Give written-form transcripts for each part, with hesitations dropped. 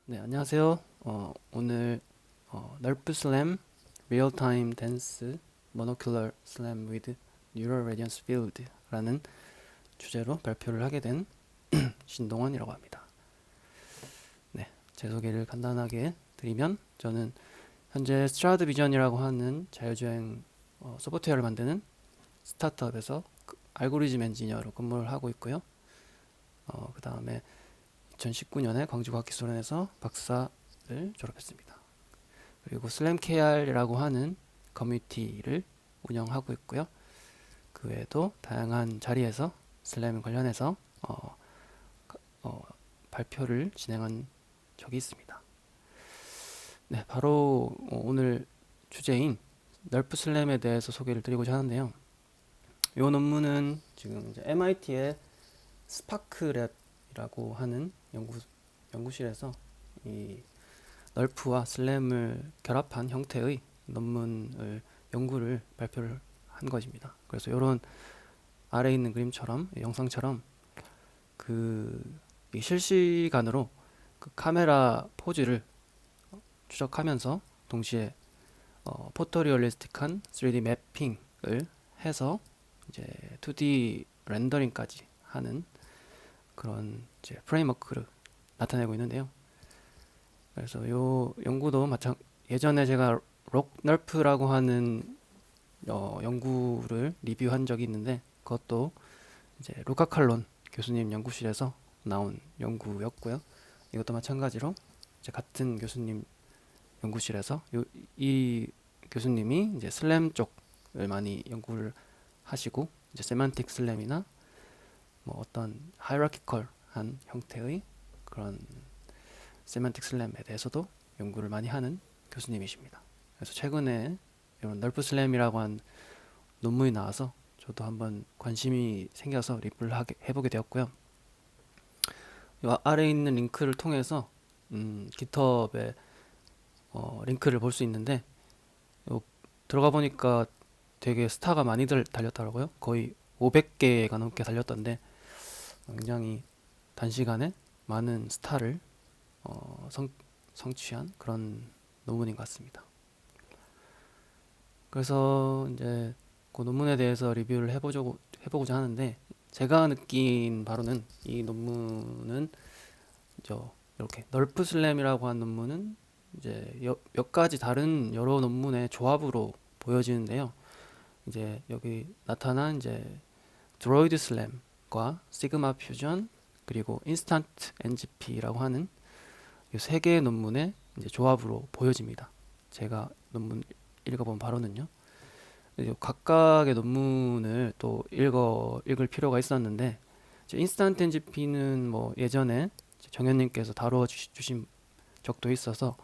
네, 안녕하세요. 오늘 널프 슬램 리얼 타임 댄스 모노큘러 슬램 with 뉴럴 레디언스 필드라는 주제로 발표를 하게 된 신동원이라고 합니다. 네, 제 소개를 간단하게 드리면 저는 현재 스트라드 비전이라고 하는 자율주행 소프트웨어를 만드는 스타트업에서 알고리즘 엔지니어로 근무를 하고 있고요. 그 다음에 2019년에 광주과학기술원에서 박사를 졸업했습니다. 그리고 슬램 KR이라고 하는 커뮤니티를 운영하고 있고요. 그 외에도 다양한 자리에서 슬램 관련해서 발표를 진행한 적이 있습니다. 네, 바로 오늘 주제인 널프 슬램에 대해서 소개를 드리고자 하는데요. 이 논문은 지금 이제 MIT의 스파크랩이라고 하는 연구실에서 이 널프와 슬램을 결합한 형태의 연구를 발표를 한 것입니다. 그래서 이런 아래에 있는 그림처럼 영상처럼 이 실시간으로 그 카메라 포즈를 추적하면서 동시에 포토리얼리스틱한 3D 매핑을 해서 이제 2D 렌더링까지 하는 그런 이제 프레임워크를 나타내고 있는데요. 그래서 요 연구도 예전에 제가 록널프라고 하는 연구를 리뷰한 적이 있는데 그것도 이제 루카 칼론 교수님 연구실에서 나온 연구였고요. 이것도 마찬가지로 이제 같은 교수님 연구실에서 이 교수님이 이제 슬램 쪽을 많이 연구를 하시고 이제 세만틱 슬램이나 뭐 어떤 하이라키컬한 형태의 그런 세만틱 슬램에 대해서도 연구를 많이 하는 교수님이십니다. 그래서 최근에 이런 널프 슬램이라고 한 논문이 나와서 저도 한번 관심이 생겨서 리뷰를 해보게 되었고요. 이 아래에 있는 링크를 통해서 깃허브에 링크를 볼 수 있는데 들어가 보니까 되게 스타가 많이 달렸더라고요. 거의 500개가 넘게 달렸던데 굉장히 단시간에 많은 스타를 성취한 그런 논문인 것 같습니다. 그래서 이제 그 논문에 대해서 리뷰를 해보고자 하는데 제가 느낀 바로는 이 논문은 이렇게 널프 슬램이라고 한 논문은 이제 몇 가지 다른 여러 논문의 조합으로 보여지는데요. 이제 여기 나타난 이제 드로이드 슬램과 시그마 퓨전 그리고 인스턴트 NGP라고 하는 이 세 개의 논문의 이제 조합으로 보여집니다. 제가 논문 읽어본 바로는요. 각각의 논문을 또 읽을 필요가 있었는데 인스턴트 NGP는 뭐 예전에 정현님께서 다루어 주신 적도 있어서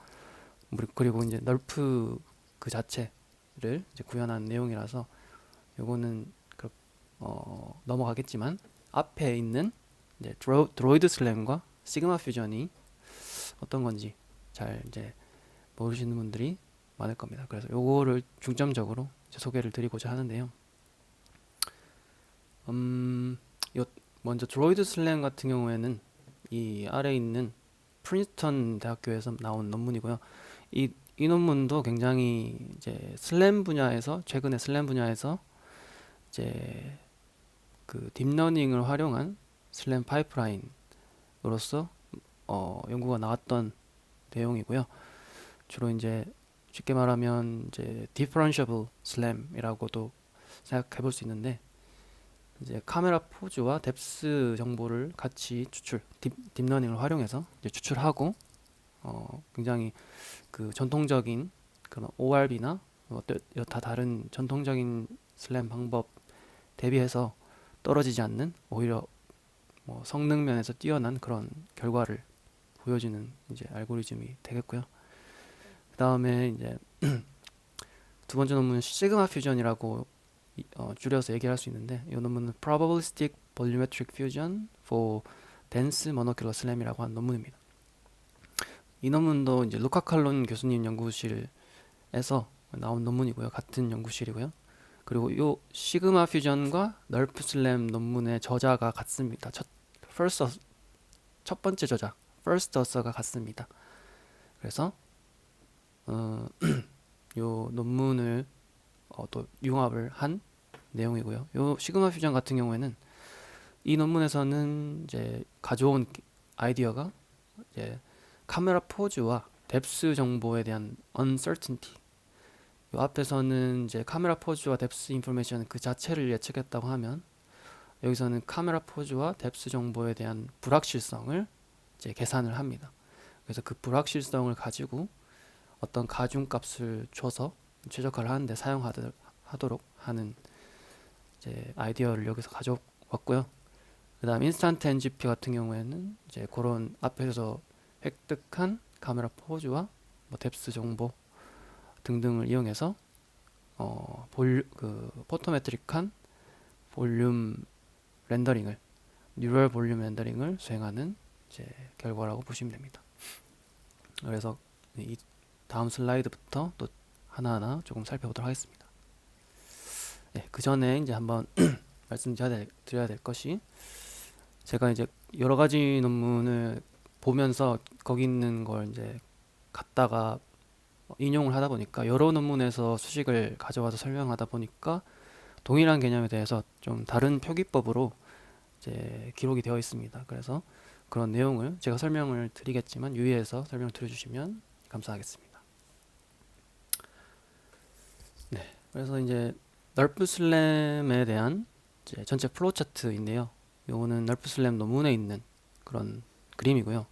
그리고 이제 널프 그 자체를 이제 구현한 내용이라서 요거는 넘어가겠지만 앞에 있는 이제 드로이드 슬램과 시그마 퓨전이 어떤 건지 잘 이제 모르시는 분들이 많을 겁니다. 그래서 요거를 중점적으로 이제 소개를 드리고자 하는데요. 먼저 드로이드 슬램 같은 경우에는 이 아래에 있는 프린스턴 대학교에서 나온 논문이고요. 이 논문도 굉장히 이제 최근에 슬램 분야에서 이제 그 딥러닝을 활용한 슬램 파이프라인으로서 연구가 나왔던 내용이고요. 주로 이제 쉽게 말하면 이제 디퍼런셔블 슬램이라고도 생각해 볼 수 있는데 이제 카메라 포즈와 뎁스 정보를 같이 딥러닝을 활용해서 이제 추출하고 굉장히 그 전통적인 그런 ORB나 여타 다른 전통적인 슬램 방법 대비해서 떨어지지 않는 오히려 뭐 성능 면에서 뛰어난 그런 결과를 보여주는 이제 알고리즘이 되겠고요. 그 다음에 이제 두 번째 논문은 시그마 퓨전이라고 줄여서 얘기할 수 있는데 이 논문은 Probabilistic Volumetric Fusion for Dense Monocular Slam이라고 하는 논문입니다. 이 논문도 이제 루카 칼론 교수님 연구실에서 나온 논문이고요. 같은 연구실이고요. 그리고 요 시그마 퓨전과 널프 슬램 논문의 저자가 같습니다. 첫 번째 저자 first author가 같습니다. 그래서 요 논문을 또 융합을 한 내용이고요. 요 시그마 퓨전 같은 경우에는 이 논문에서는 이제 가져온 아이디어가 이제 카메라 포즈와 뎁스 정보에 대한 uncertainty. 요 앞에서는 이제 카메라 포즈와 뎁스 인포메이션 그 자체를 예측했다고 하면 여기서는 카메라 포즈와 뎁스 정보에 대한 불확실성을 이제 계산을 합니다. 그래서 그 불확실성을 가지고 어떤 가중값을 줘서 최적화를 하는데 사용하도록 하는 이제 아이디어를 여기서 가져왔고요. 그다음 인스턴트 NGP 같은 경우에는 이제 그런 앞에서 획득한 카메라 포즈와 뭐 뎁스 정보 등등을 이용해서 포토메트릭한 볼륨 렌더링을 뉴럴 볼륨 렌더링을 수행하는 이제 결과라고 보시면 됩니다. 그래서 이 다음 슬라이드부터 또 하나하나 조금 살펴보도록 하겠습니다. 네, 그 전에 이제 한번 말씀드려야 될 것이 제가 이제 여러 가지 논문을 보면서 거기 있는 걸 이제 갖다가 인용을 하다 보니까 여러 논문에서 수식을 가져와서 설명하다 보니까 동일한 개념에 대해서 좀 다른 표기법으로 이제 기록이 되어 있습니다. 그래서 그런 내용을 제가 설명을 드리겠지만 유의해서 설명 들어주시면 감사하겠습니다. 네, 그래서 이제 널프 슬램에 대한 이제 전체 플로우 차트인데요. 요거는 널프 슬램 논문에 있는 그런 그림이고요.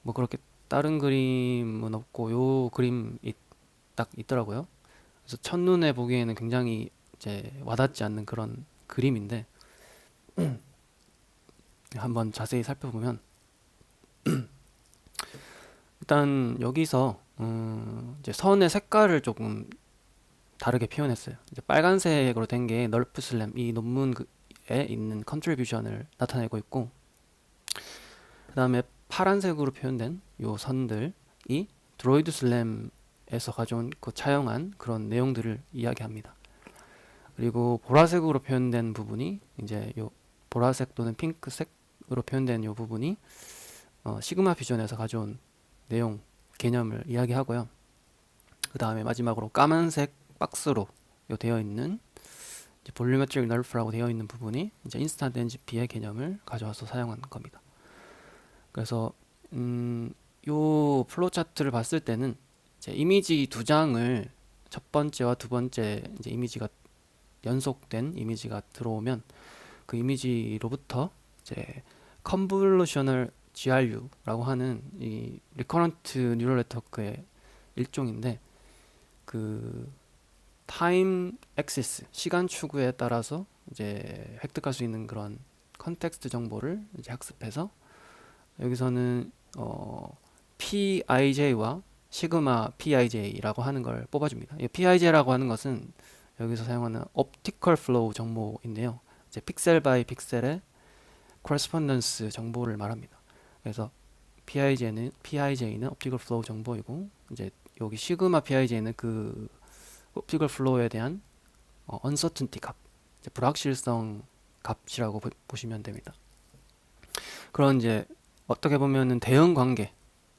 뭐 그렇게 다른 그림은 없고 요 그림이 딱 있더라고요. 그래서 첫눈에 보기에는 굉장히 이제 와닿지 않는 그런 그림인데 한번 자세히 살펴보면 일단 여기서 이제 선의 색깔을 조금 다르게 표현했어요. 이제 빨간색으로 된 게 널프 슬램 이 논문에 있는 컨트리뷰션을 나타내고 있고 그 다음에 파란색으로 표현된 요 선들이 드로이드 슬램에서 가져온 그 차용한 그런 내용들을 이야기합니다. 그리고 보라색으로 표현된 부분이 이제 요 보라색 또는 핑크색으로 표현된 요 부분이 시그마 퓨전에서 가져온 내용 개념을 이야기하고요. 그 다음에 마지막으로 까만색 박스로 되어 있는 볼륨메트릭 널프라고 되어 있는 부분이 이제 인스턴트 NGP의 개념을 가져와서 사용한 겁니다. 그래서 요 플로우 차트를 봤을 때는 이제 이미지 두 장을 첫 번째와 두 번째 이제 이미지가 연속된 이미지가 들어오면 그 이미지로부터 이제 컨볼루셔널 GRU라고 하는 이 리커런트 뉴럴 네트워크의 일종인데 그 타임 액시스 시간 추구에 따라서 이제 획득할 수 있는 그런 컨텍스트 정보를 이제 학습해서 여기서는 PIJ와 시그마 PIJ라고 하는 걸 뽑아줍니다. 이 PIJ라고 하는 것은 여기서 사용하는 옵티컬 플로우 정보인데요. 이제 픽셀 바이 픽셀의 코레스폰던스 정보를 말합니다. 그래서 PIJ는 옵티컬 플로우 정보이고 이제 여기 시그마 PIJ는 그 옵티컬 플로우에 대한 uncertainty 값, 이제 불확실성 값이라고 보시면 됩니다. 그런 이제 어떻게 보면은 대응 관계,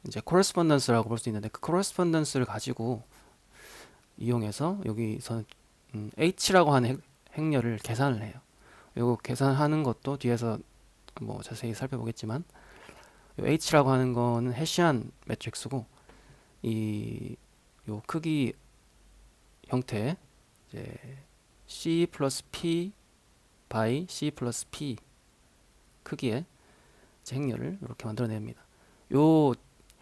이제 코레스폰던스라고 볼 수 있는데 그 코레스폰던스를 가지고 이용해서 여기서 H라고 하는 행렬을 계산을 해요. 이거 계산하는 것도 뒤에서 뭐 자세히 살펴보겠지만 H라고 하는 거는 해시안 매트릭스고 요 크기 형태 이제 C 플러스 P by C 플러스 P 크기의 행렬을 이렇게 만들어냅니다. 요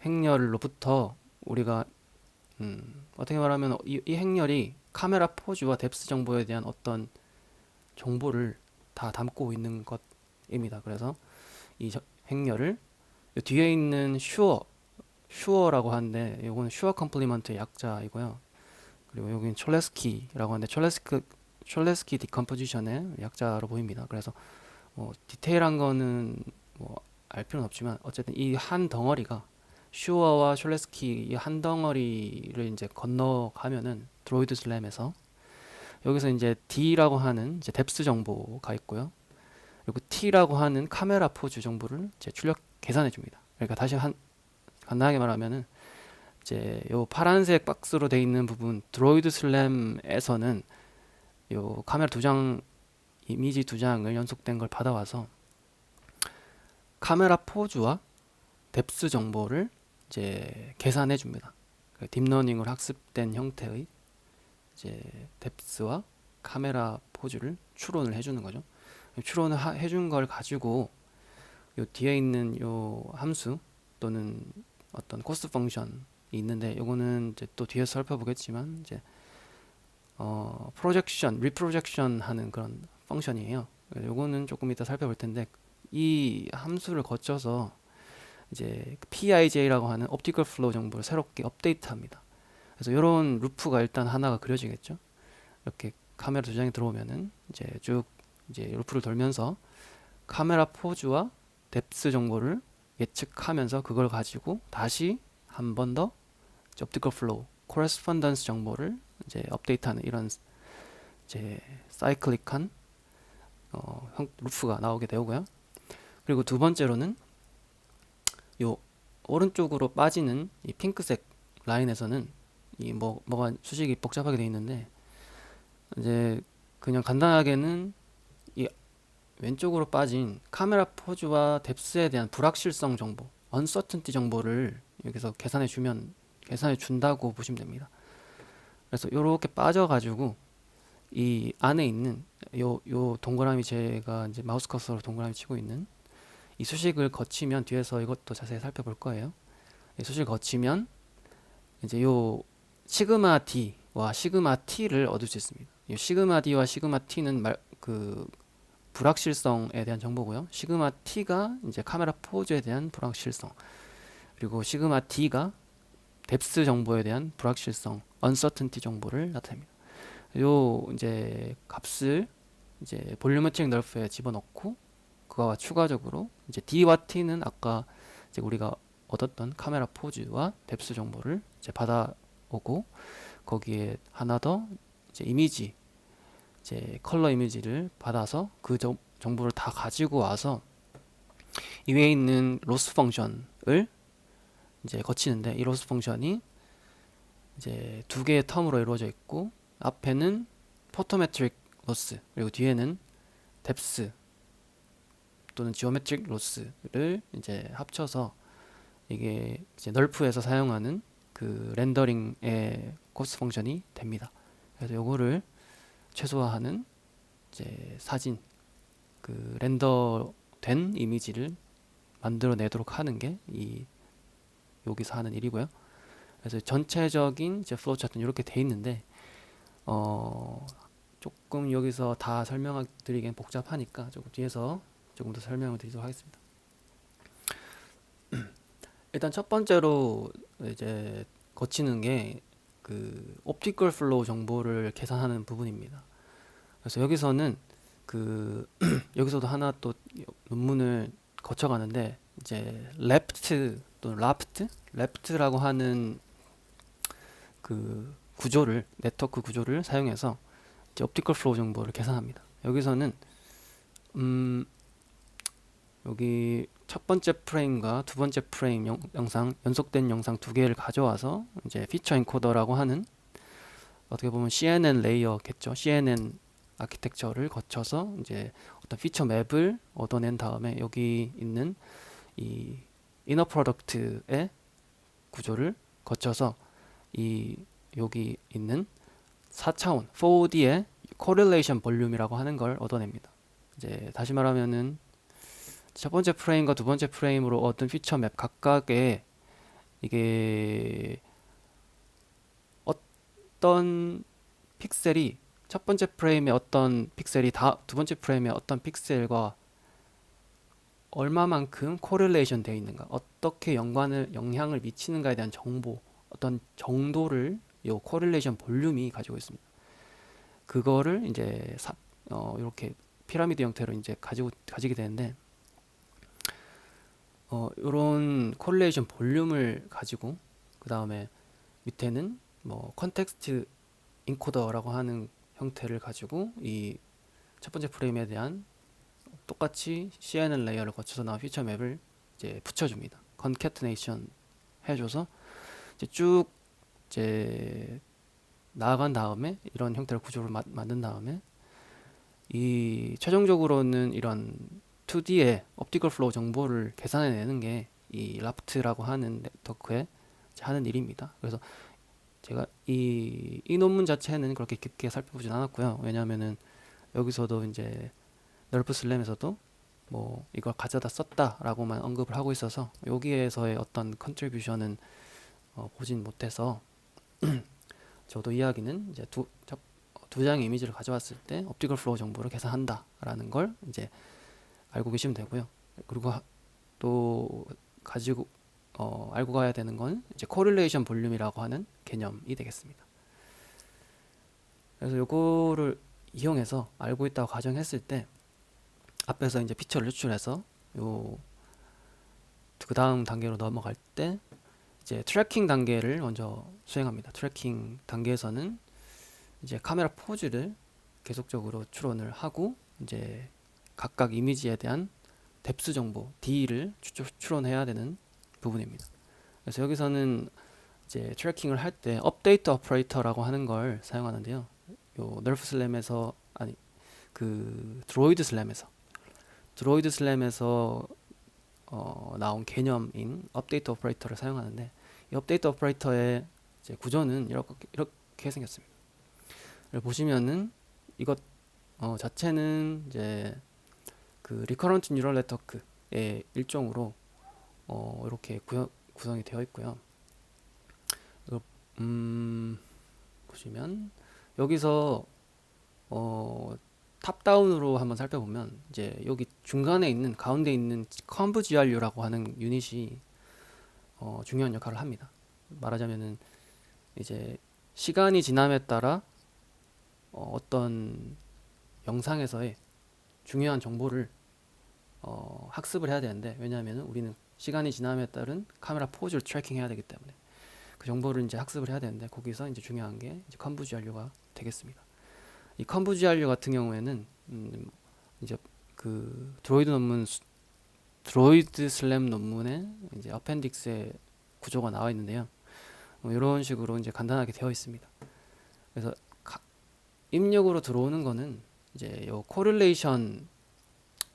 행렬로부터 우리가 어떻게 말하면 이 행렬이 카메라 포즈와 뎁스 정보에 대한 어떤 정보를 다 담고 있는 것입니다. 그래서 이 행렬을 요 뒤에 있는 슈어라고 하는데 요거는 슈어 컴플리먼트의 약자이고요. 그리고 여기는 촐레스키라고 하는데 촐레스키 디컴포지션의 약자로 보입니다. 그래서 디테일한 거는 알 필요는 없지만 어쨌든 이 한 덩어리가 슈어와 촐레스키 이 한 덩어리를 이제 건너가면은 드로이드 슬램에서 여기서 이제 D라고 하는 이제 뎁스 정보가 있고요. 그리고 T라고 하는 카메라 포즈 정보를 이제 출력 계산해 줍니다. 그러니까 다시 간단하게 말하면은 이제 요 파란색 박스로 되어 있는 부분 드로이드 슬램에서는 요 카메라 두 장, 이미지 두 장을 연속된 걸 받아와서 카메라 포즈와 뎁스 정보를 이제 계산해 줍니다. 딥러닝으로 학습된 형태의 이제 뎁스와 카메라 포즈를 추론을 해주는 거죠. 추론을 해준 걸 가지고 요 뒤에 있는 요 함수 또는 어떤 코스트 펑션이 있는데 요거는 이제 또 뒤에서 살펴보겠지만 이제 프로젝션, 리프로젝션 하는 그런 펑션이에요. 요거는 조금 이따 살펴볼 텐데 이 함수를 거쳐서 이제 PIJ라고 하는 옵티컬 플로우 정보를 새롭게 업데이트합니다. 그래서 이런 루프가 일단 하나가 그려지겠죠. 이렇게 카메라 두 장이 들어오면은 이제 쭉 이제 루프를 돌면서 카메라 포즈와 뎁스 정보를 예측하면서 그걸 가지고 다시 한 번 더 옵티컬 플로우, 코레스폰던스 정보를 이제 업데이트하는 이런 이제 사이클릭한 루프가 나오게 되고요. 그리고 두 번째로는 요 오른쪽으로 빠지는 이 핑크색 라인에서는 이 뭐가 수식이 복잡하게 되어 있는데 이제 그냥 간단하게는 이 왼쪽으로 빠진 카메라 포즈와 뎁스에 대한 불확실성 정보, uncertainty 정보를 여기서 계산해 준다고 보시면 됩니다. 그래서 요렇게 빠져가지고 이 안에 있는 요 동그라미, 제가 이제 마우스 커서로 동그라미 치고 있는 이 수식을 거치면, 뒤에서 이것도 자세히 살펴볼 거예요. 이 수식을 거치면 이제 요 시그마 D와 시그마 T를 얻을 수 있습니다. 이 시그마 D와 시그마 T는 불확실성에 대한 정보고요. 시그마 T가 이제 카메라 포즈에 대한 불확실성, 그리고 시그마 D가 뎁스 정보에 대한 불확실성, uncertainty 정보를 나타냅니다. 요 이제 값을 이제 볼루메트릭 널프에 집어넣고 그거와 추가적으로 이제 D와 T는 아까 이제 우리가 얻었던 카메라 포즈와 뎁스 정보를 이제 받아오고 거기에 하나 더 이제 이미지, 이제 컬러 이미지를 받아서 그 정보를 다 가지고 와서 이 위에 있는 로스 펑션을 이제 거치는데, 이 로스 펑션이 이제 두 개의 텀으로 이루어져 있고 앞에는 포토메트릭 로스, 그리고 뒤에는 뎁스 또는 지오메트릭 로스를 이제 합쳐서 이게 이제 널프에서 사용하는 그 렌더링의 코스트 펑션이 됩니다. 그래서 요거를 최소화하는 이제 사진, 그 렌더된 이미지를 만들어내도록 하는 게 이 여기서 하는 일이고요. 그래서 전체적인 이제 플로우 차트는 이렇게 돼 있는데 조금 여기서 다 설명드리기엔 복잡하니까 조금 뒤에서 조금 더 설명을 드리도록 하겠습니다. 일단 첫 번째로 이제 거치는 게 그 옵티컬 플로우 정보를 계산하는 부분입니다. 그래서 여기서는 그 여기서도 하나 또 논문을 거쳐가는데 이제 레프트 또는 레프트라고 하는 그 구조를, 네트워크 구조를 사용해서 이제 옵티컬 플로우 정보를 계산합니다. 여기서는 여기 첫 번째 프레임과 두 번째 프레임 영상, 연속된 영상 두 개를 가져와서 이제 피처 엔코더라고 하는, 어떻게 보면 CNN 레이어겠죠. CNN 아키텍처를 거쳐서 이제 어떤 피처 맵을 얻어낸 다음에 여기 있는 이 이너 프로덕트의 구조를 거쳐서 이 여기 있는 4차원 4D의 코릴레이션 볼륨이라고 하는 걸 얻어냅니다. 이제 다시 말하면은 첫 번째 프레임과 두 번째 프레임으로 얻은 피처 맵 각각의 이게 어떤 픽셀이 첫 번째 프레임의 어떤 픽셀이 두 번째 프레임의 어떤 픽셀과 얼마만큼 코릴레이션 되어 있는가, 어떻게 영향을 미치는가에 대한 정보, 어떤 정도를 이 코릴레이션 볼륨이 가지고 있습니다. 그거를 이제 이렇게 피라미드 형태로 이제 가지게 되는데, 이런 코릴레이션 볼륨을 가지고 그 다음에 밑에는 뭐 컨텍스트 인코더라고 하는 형태를 가지고 이 첫 번째 프레임에 대한 똑같이 CNN 레이어를 거쳐서 나온 피처 맵을 이제 붙여줍니다. 컨캐트네이션 해줘서 이제 쭉 이제 나아간 다음에 이런 형태의 구조를 만든 다음에 이 최종적으로는 이런 2D의 옵티컬 플로우 정보를 계산해내는 게 이 라프트라고 하는 네트워크에 하는 일입니다. 그래서 제가 이 논문 자체는 그렇게 깊게 살펴보진 않았고요. 왜냐하면은 여기서도 이제 널프 슬램에서도 뭐 이걸 가져다 썼다라고만 언급을 하고 있어서 여기에서의 어떤 컨트리뷰션은 보진 못해서 저도 이야기는 이제 두 장의 이미지를 가져왔을 때 옵티컬 플로우 정보를 계산한다라는 걸 이제 알고 계시면 되고요. 그리고 또 가지고 알고 가야 되는 건 이제 코릴레이션 볼륨이라고 하는 개념이 되겠습니다. 그래서 요거를 이용해서 알고 있다고 가정했을 때 앞에서 이제 피처를 유출해서 요 그 다음 단계로 넘어갈 때 이제 트래킹 단계를 먼저 수행합니다. 트래킹 단계에서는 이제 카메라 포즈를 계속적으로 추론을 하고 이제 각각 이미지에 대한 뎁스 정보 D를 추론해야 되는 부분입니다. 그래서 여기서는 이제 트래킹을 할 때 업데이트 오퍼레이터라고 하는 걸 사용하는데요. 요 널프 슬램에서 아니 그 드로이드 슬램에서 나온 개념인 업데이트 오퍼레이터를 사용하는데 이 업데이트 오퍼레이터의 이제 구조는 이렇게 생겼습니다. 보시면은 이것 자체는 이제 그 리커런트 뉴럴 네트워크의 일종으로 이렇게 구성이 되어 있고요. 이거, 보시면 여기서 탑다운으로 한번 살펴보면 이제 여기 중간에 있는 가운데 있는 컨브 GRU라고 하는 유닛이 중요한 역할을 합니다. 말하자면은 이제 시간이 지남에 따라 어떤 영상에서의 중요한 정보를 학습을 해야 되는데 왜냐하면 우리는 시간이 지남에 따른 카메라 포즈를 트래킹해야 되기 때문에 그 정보를 이제 학습을 해야 되는데 거기서 이제 중요한 게 이제 컨브 GRU가 되겠습니다. 이 컨브 GRU 같은 경우에는 이제 그 드로이드 슬램 논문의 이제 어펜딕스에 구조가 나와 있는데요. 이런 식으로 이제 간단하게 되어 있습니다. 그래서 입력으로 들어오는 거는 이제 요 코릴레이션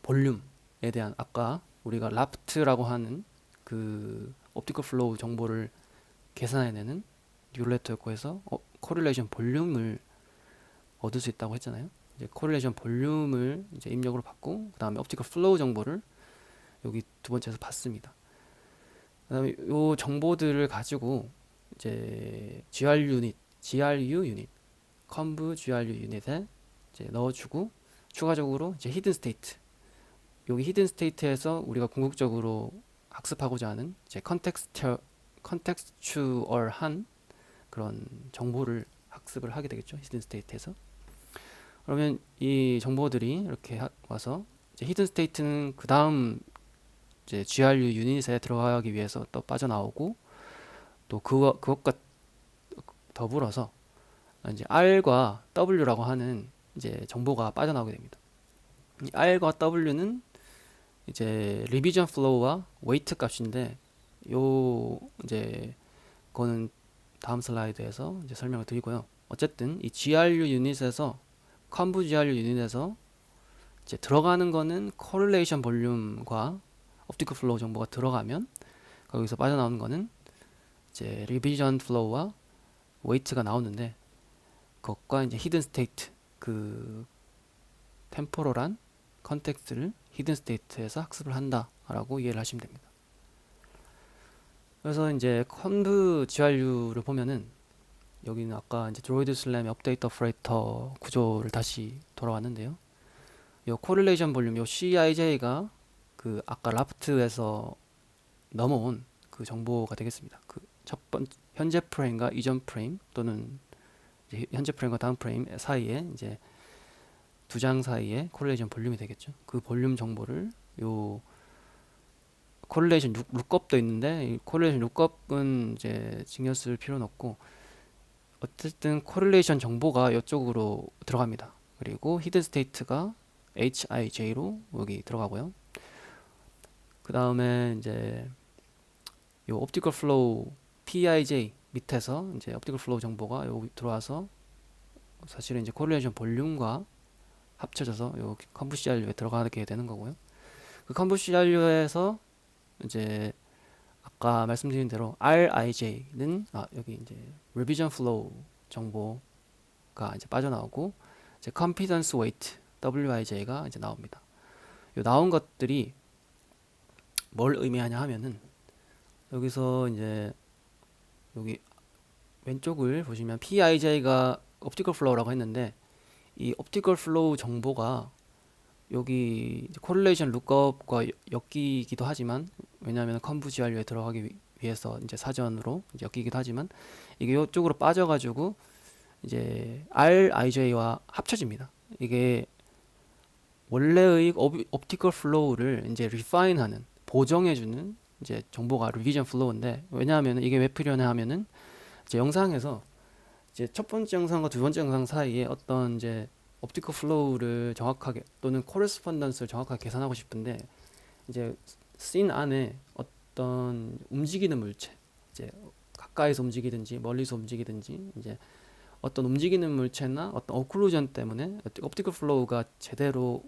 볼륨에 대한 아까 우리가 라프트라고 하는 그 옵티컬 플로우 정보를 계산해내는 뉴럴 네트워크에서 코릴레이션 볼륨을 얻을 수 있다고 했잖아요. 이제 코릴레이션 볼륨을 이제 입력으로 받고 그 다음에 옵티컬 플로우 정보를 여기 두 번째에서 받습니다. 그 다음에 요 정보들을 가지고 이제 GRU 유닛, 컨브 GRU 유닛에 이제 넣어주고 추가적으로 이제 히든 스테이트, 여기 히든 스테이트에서 우리가 궁극적으로 학습하고자 하는 이제 컨텍스추얼한 그런 정보를 학습을 하게 되겠죠. 히든 스테이트에서. 그러면 이 정보들이 이렇게 와서 이제 히든 스테이트는 그 다음 이제 GRU 유닛에 들어가기 위해서 또 빠져나오고 또 그것과 더불어서 이제 R과 W라고 하는 이제 정보가 빠져나오게 됩니다. 이 R과 W는 이제 리비전 플로우와 웨이트 값인데 요 이제 그거는 다음 슬라이드에서 이제 설명을 드리고요. 어쨌든 이 GRU 유닛에서 컨브 GRU 유닛에서 이제 들어가는 거는 코릴레이션 볼륨과 옵티컬 플로우 정보가 들어가면 거기서 빠져나오는 거는 이제 리비전 플로우와 웨이트가 나오는데 그것과 이제 히든 스테이트 그 템포럴한 컨텍스트를 히든 스테이트에서 학습을 한다라고 이해를 하시면 됩니다. 그래서 이제 컨브 GRU를 보면은 여기는 아까 이제 드로이드 슬램의 업데이트 오퍼레이터 구조를 다시 돌아왔는데요. 요 코릴레이션 볼륨, 요 CIJ가 그 아까 라프트에서 넘어온 그 정보가 되겠습니다. 그 첫 번째 현재 프레임과 이전 프레임 또는 이제 현재 프레임과 다음 프레임 사이에 이제 두 장 사이에 코릴레이션 볼륨이 되겠죠. 그 볼륨 정보를 요 코릴레이션 룩업도 있는데 이 코릴레이션 룩업은 이제 신경 쓸 필요는 없고 어쨌든 코릴레이션 정보가 이쪽으로 들어갑니다. 그리고 히든 스테이트가 HIJ로 여기 들어가고요. 그 다음에 이제 요 옵티컬 플로우 PIJ 밑에서 이제 옵티컬 플로우 정보가 여기 들어와서 사실은 이제 코릴레이션 볼륨과 합쳐져서 요 컴프 CRU에 들어가게 되는 거고요. 그 컴프 CRU에서 이제 아까 말씀드린 대로 RIJ는 여기 이제 revision flow 정보가 이제 빠져나오고 이제 confidence weight WIJ가 이제 나옵니다. 요 나온 것들이 뭘 의미하냐 하면은 여기서 이제 여기 왼쪽을 보시면 PIJ가 optical flow라고 했는데 이 optical flow 정보가 여기 correlation lookup과 엮이기도 하지만 왜냐하면 컨브 GRU에 들어가기 위해서 이제 사전으로 이제 엮이기도 하지만 이게 이쪽으로 빠져가지고 이제 RIJ와 합쳐집니다. 이게 원래의 optical flow를 이제 refine하는 보정해주는 이제 정보가 revision flow인데 왜냐하면 이게 왜 필요하냐 하면은 이제 영상에서 이제 첫 번째 영상과 두 번째 영상 사이에 어떤 이제 옵티컬 플로우를 정확하게 또는 코레스폰던스를 정확하게 계산하고 싶은데 이제 씬 안에 어떤 움직이는 물체 이제 가까이서 움직이든지 멀리서 움직이든지 이제 어떤 움직이는 물체나 어떤 오클루전 때문에 옵티컬 플로우가 제대로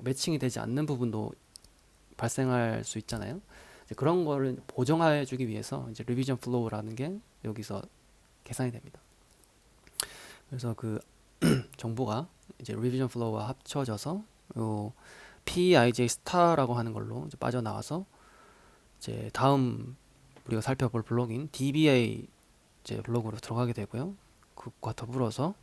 매칭이 되지 않는 부분도 발생할 수 있잖아요. 이제 그런 거를 보정해 주기 위해서 이제 리비전 플로우라는 게 여기서 계산이 됩니다. 그래서 그 정보가 이제 리비전 플로우와 합쳐져서 요 PIJ 스타라고 하는 걸로 이제 빠져나와서 이제 다음 우리가 살펴볼 블록인 DBA 이제 블록으로 들어가게 되고요. 그것과 더불어서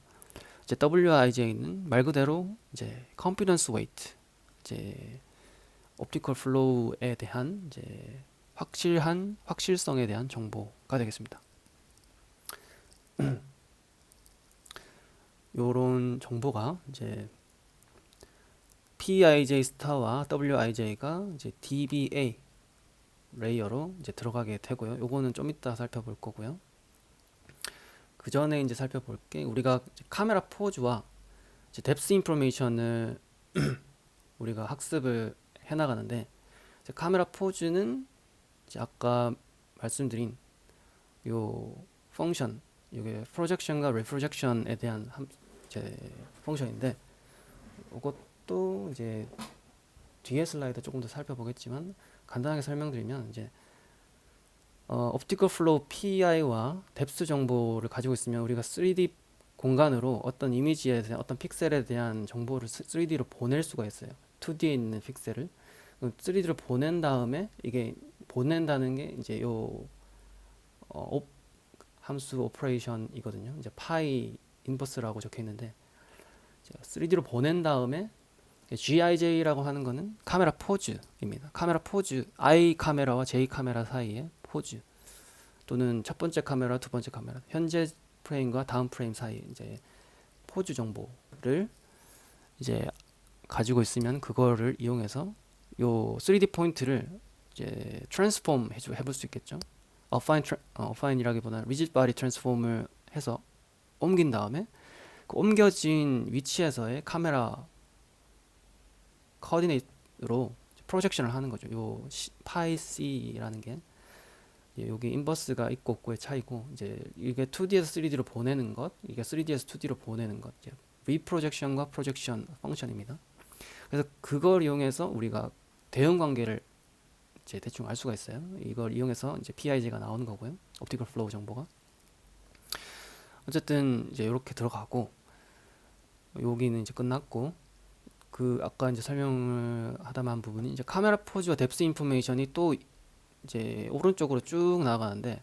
이제 WIJ는 말 그대로 이제 confidence weight 이제 옵티컬 플로우에 대한 이제 확실성에 대한 정보가 되겠습니다. 요런 정보가 이제 PIJ 스타와 WIJ가 이제 DBA 레이어로 이제 들어가게 되고요. 요거는 좀 이따 살펴볼 거고요. 그 전에 이제 살펴볼 게 우리가 카메라 포즈와 이제 뎁스 인포메이션을 우리가 학습을 해 나가는데 카메라 포즈는 이제 아까 말씀드린 요 펑션 이게 프로젝션과 리프로젝션에 대한 이제 펑션인데 이것도 이제 뒤에 슬라이드 조금 더 살펴보겠지만 간단하게 설명드리면 이제 옵티컬 플로우 PI와 뎁스 정보를 가지고 있으면 우리가 3D 공간으로 어떤 이미지에 대한 어떤 픽셀에 대한 정보를 3D로 보낼 수가 있어요. 2D에 있는 픽셀을 3D로 보낸 다음에 이게 보낸다는 게 이제 요 함수 오퍼레이션이거든요. 이제 파이 인버스라고 적혀 있는데 3D로 보낸 다음에 GIJ라고 하는 거는 카메라 포즈입니다. 카메라 포즈, I 카메라와 J 카메라 사이의 포즈 또는 첫 번째 카메라, 두 번째 카메라, 현재 프레임과 다음 프레임 사이 이제 포즈 정보를 이제 가지고 있으면 그거를 이용해서 요 3D 포인트를 이제 트랜스폼 해볼 수 있겠죠. 어파인이라기보다는 리지드 바디 트랜스폼을 해서 옮긴 다음에 그 옮겨진 위치에서의 카메라 코디네이트로 프로젝션을 하는 거죠. 요 파이 C라는 게 여기 인버스가 있고 없고의 차이고 이제 이게 2D에서 3D로 보내는 것, 이게 3D에서 2D로 보내는 것, 리프로젝션과 프로젝션 펑션입니다. 그래서 그걸 이용해서 우리가 대응 관계를 이제 대충 알 수가 있어요. 이걸 이용해서 이제 PIJ가 나오는 거고요. 옵티컬 플로우 정보가. 어쨌든 이제 이렇게 들어가고 여기는 이제 끝났고 그 아까 이제 설명을 하다만 부분이 이제 카메라 포즈와 뎁스 인포메이션이 또 이제 오른쪽으로 쭉 나가는데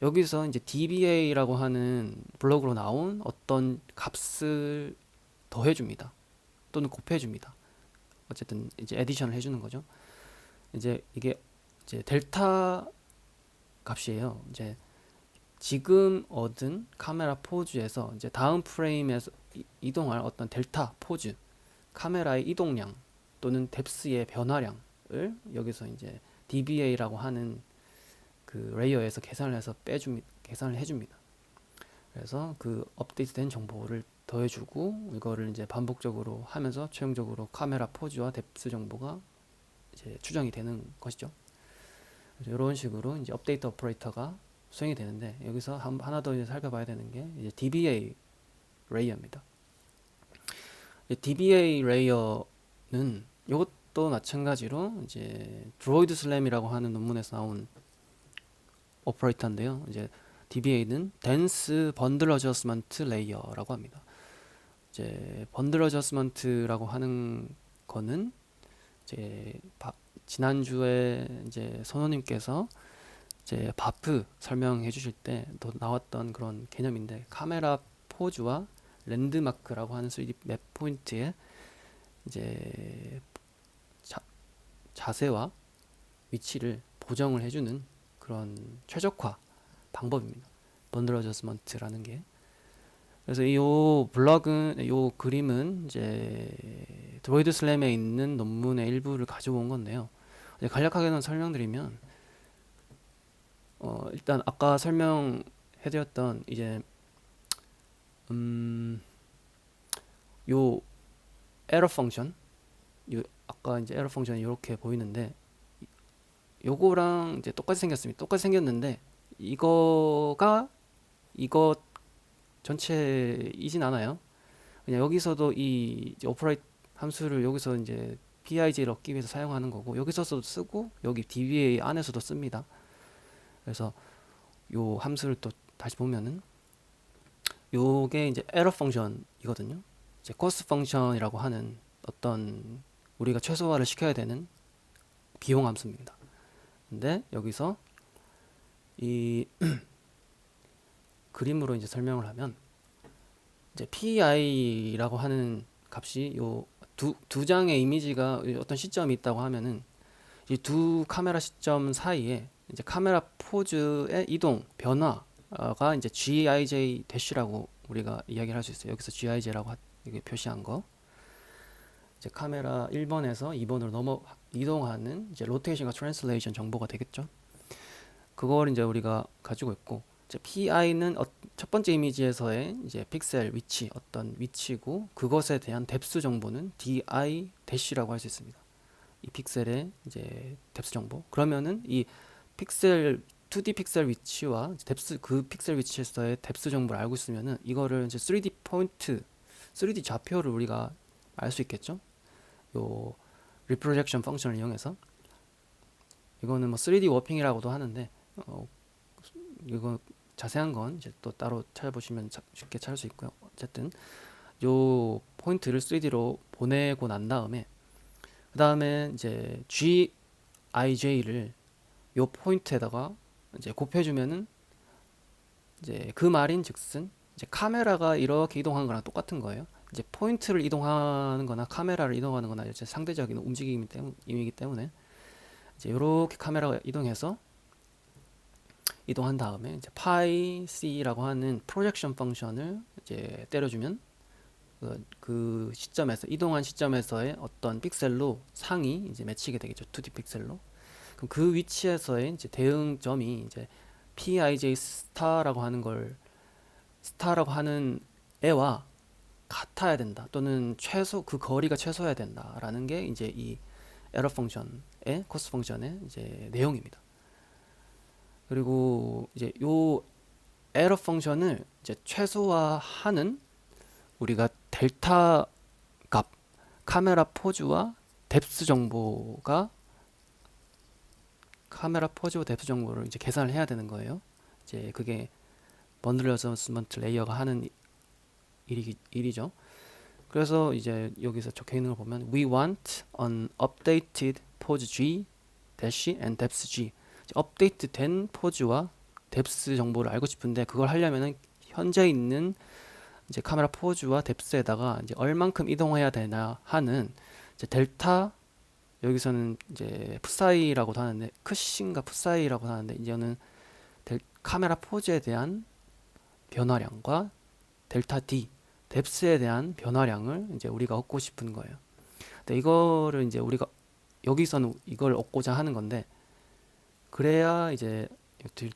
여기서 이제 DBA라고 하는 블록으로 나온 어떤 값을 더해줍니다. 또는 곱해줍니다. 어쨌든 이제 에디션을 해주는 거죠. 이제 이게 이제 델타 값이에요. 이제 지금 얻은 카메라 포즈에서 이제 다음 프레임에서 이동할 어떤 델타 포즈, 카메라의 이동량 또는 뎁스의 변화량을 여기서 이제 DBA라고 하는 그 레이어에서 계산을 해서 계산을 해줍니다. 그래서 그 업데이트된 정보를 더해주고 이거를 이제 반복적으로 하면서 최종적으로 카메라 포즈와 뎁스 정보가 이제 추정이 되는 것이죠. 그래서 이런 식으로 이제 업데이트 오퍼레이터가 수행이 되는데, 여기서 하나 더 이제 살펴봐야 되는 게 이제 DBA 레이어입니다. DBA 레이어는 이것도 마찬가지로 이제 드로이드 슬램이라고 하는 논문에서 나온 오퍼레이터인데요. 이제 DBA는 Dense Bundle Adjustment Layer라고 합니다. 이제 번들 어저스먼트라고 하는 거는 이제 지난주에 이제 선호님께서 이제 바프 설명해 주실 때 또 나왔던 그런 개념인데, 카메라 포즈와 랜드마크라고 하는 3D 맵 포인트에 이제 자세와 위치를 보정을 해주는 그런 최적화 방법입니다. 번들 어저스먼트라는 게. 그래서 이 블럭은, 이 그림은 이제 드로이드 슬램에 있는 논문의 일부를 가져온 건데요. 간략하게는 설명드리면, 일단 아까 설명해드렸던 이제 요 에러 펑션, 아까 이제 에러 펑션이 이렇게 보이는데, 요거랑 이제 똑같이 생겼습니다. 똑같이 생겼는데 이거 전체이진 않아요. 그냥 여기서도 이 오퍼레이트 함수를 여기서 이제 PIJ를 얻기 위해서 사용하는 거고, 여기서도 쓰고 여기 DBA 안에서도 씁니다. 그래서 요 함수를 또 다시 보면은 요게 이제 에러 펑션이거든요. 이제 코스트 펑션이라고 하는 어떤 우리가 최소화를 시켜야 되는 비용 함수입니다. 근데 여기서 이 그림으로 이제 설명을 하면, 이제 PI라고 하는 값이 요 두 장의 이미지가 어떤 시점이 있다고 하면은, 이 두 카메라 시점 사이에 이제 카메라 포즈의 이동 변화가 이제 GIJ 대시라고 우리가 이야기를 할 수 있어요. 여기서 GIJ라고 이게 표시한 거, 이제 카메라 1번에서 2번으로 이동하는 이제 로테이션과 트랜슬레이션 정보가 되겠죠. 그걸 이제 우리가 가지고 있고, 이제 PI는 첫 번째 이미지에서의 이제 픽셀 위치, 어떤 위치고, 그것에 대한 뎁스 정보는 DI 대시라고 할 수 있습니다. 이 픽셀의 이제 뎁스 정보. 그러면은 이 픽셀 2D 픽셀 위치와 뎁스, 그 픽셀 위치에서의 뎁스 정보를 알고 있으면은 이거를 이제 3D 포인트, 3D 좌표를 우리가 알 수 있겠죠. 요 리프로젝션 펑션을 이용해서, 이거는 뭐 3D 워핑이라고도 하는데, 이거 자세한 건 이제 또 따로 찾아보시면 쉽게 찾을 수 있고요. 어쨌든 요 포인트를 3D로 보내고 난 다음에, 그 다음에 이제 GIJ를 요 포인트에다가 이제 곱해주면은, 이제 그 말인 즉슨 이제 카메라가 이렇게 이동하는 거랑 똑같은 거예요. 이제 포인트를 이동하는 거나 카메라를 이동하는 거나 이제 상대적인 움직임이기 때문에 이제 이렇게 카메라가 이동해서 이동한 다음에 이제 파이 c라고 하는 프로젝션 펑션을 이제 때려주면, 그 시점에서, 이동한 시점에서의 어떤 픽셀로 상이 이제 맺히게 되겠죠. 2D 픽셀로. 그럼 그 위치에서의 이제 대응점이 이제 PIJ 스타라고 하는 애와 같아야 된다, 또는 그 거리가 최소여야 된다라는 게 이제 이 에러 펑션의, 코스 펑션의 이제 내용입니다. 그리고 이제 요 에러 펑션을 이제 최소화하는 우리가 델타 값, 카메라 포즈와 뎁스 정보가, 카메라 포즈와 뎁스 정보를 이제 계산을 해야 되는 거예요. 이제 그게 번들 어저스먼트 레이어가 하는 일이죠. 그래서 이제 여기서 적혀 있는 걸 보면, we want an updated pose G dash and depth G. 업데이트된 포즈와 뎁스 정보를 알고 싶은데, 그걸 하려면은 현재 있는 이제 카메라 포즈와 뎁스에다가 이제 얼만큼 이동해야 되나 하는 이제 델타, 여기서는 이제 풋사이라고도 하는데, 크신가 풋사이라고 하는데, 이제는 카메라 포즈에 대한 변화량과 델타 D, 뎁스에 대한 변화량을 이제 우리가 얻고 싶은 거예요. 근데 이거를 이제 우리가 여기서는 이걸 얻고자 하는 건데, 그래야 이제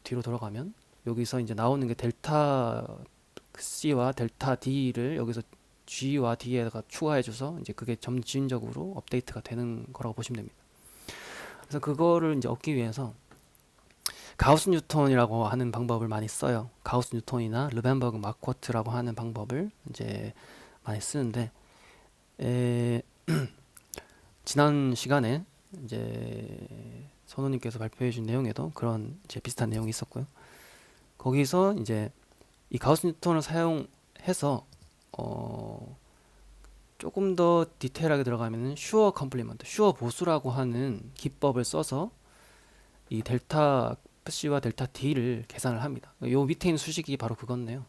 뒤로 돌아가면 여기서 이제 나오는 게 델타 C와 델타 D를 여기서 G와 D에다가 추가해줘서 이제 그게 점진적으로 업데이트가 되는 거라고 보시면 됩니다. 그래서 그거를 이제 얻기 위해서 가우스 뉴턴이라고 하는 방법을 많이 써요. 가우스 뉴턴이나 르벤버그 마쿼트라고 하는 방법을 이제 많이 쓰는데, 에, 지난 시간에 이제 선우님께서 발표해준 내용에도 그런 이제 비슷한 내용이 있었고요. 거기서 이제 이 가우스 뉴턴을 사용해서 조금 더 디테일하게 들어가면은 슈어 컴플리먼트, 슈어 보수라고 하는 기법을 써서 이 델타 C와 델타 D를 계산을 합니다. 요 밑에 있는 수식이 바로 그건데요.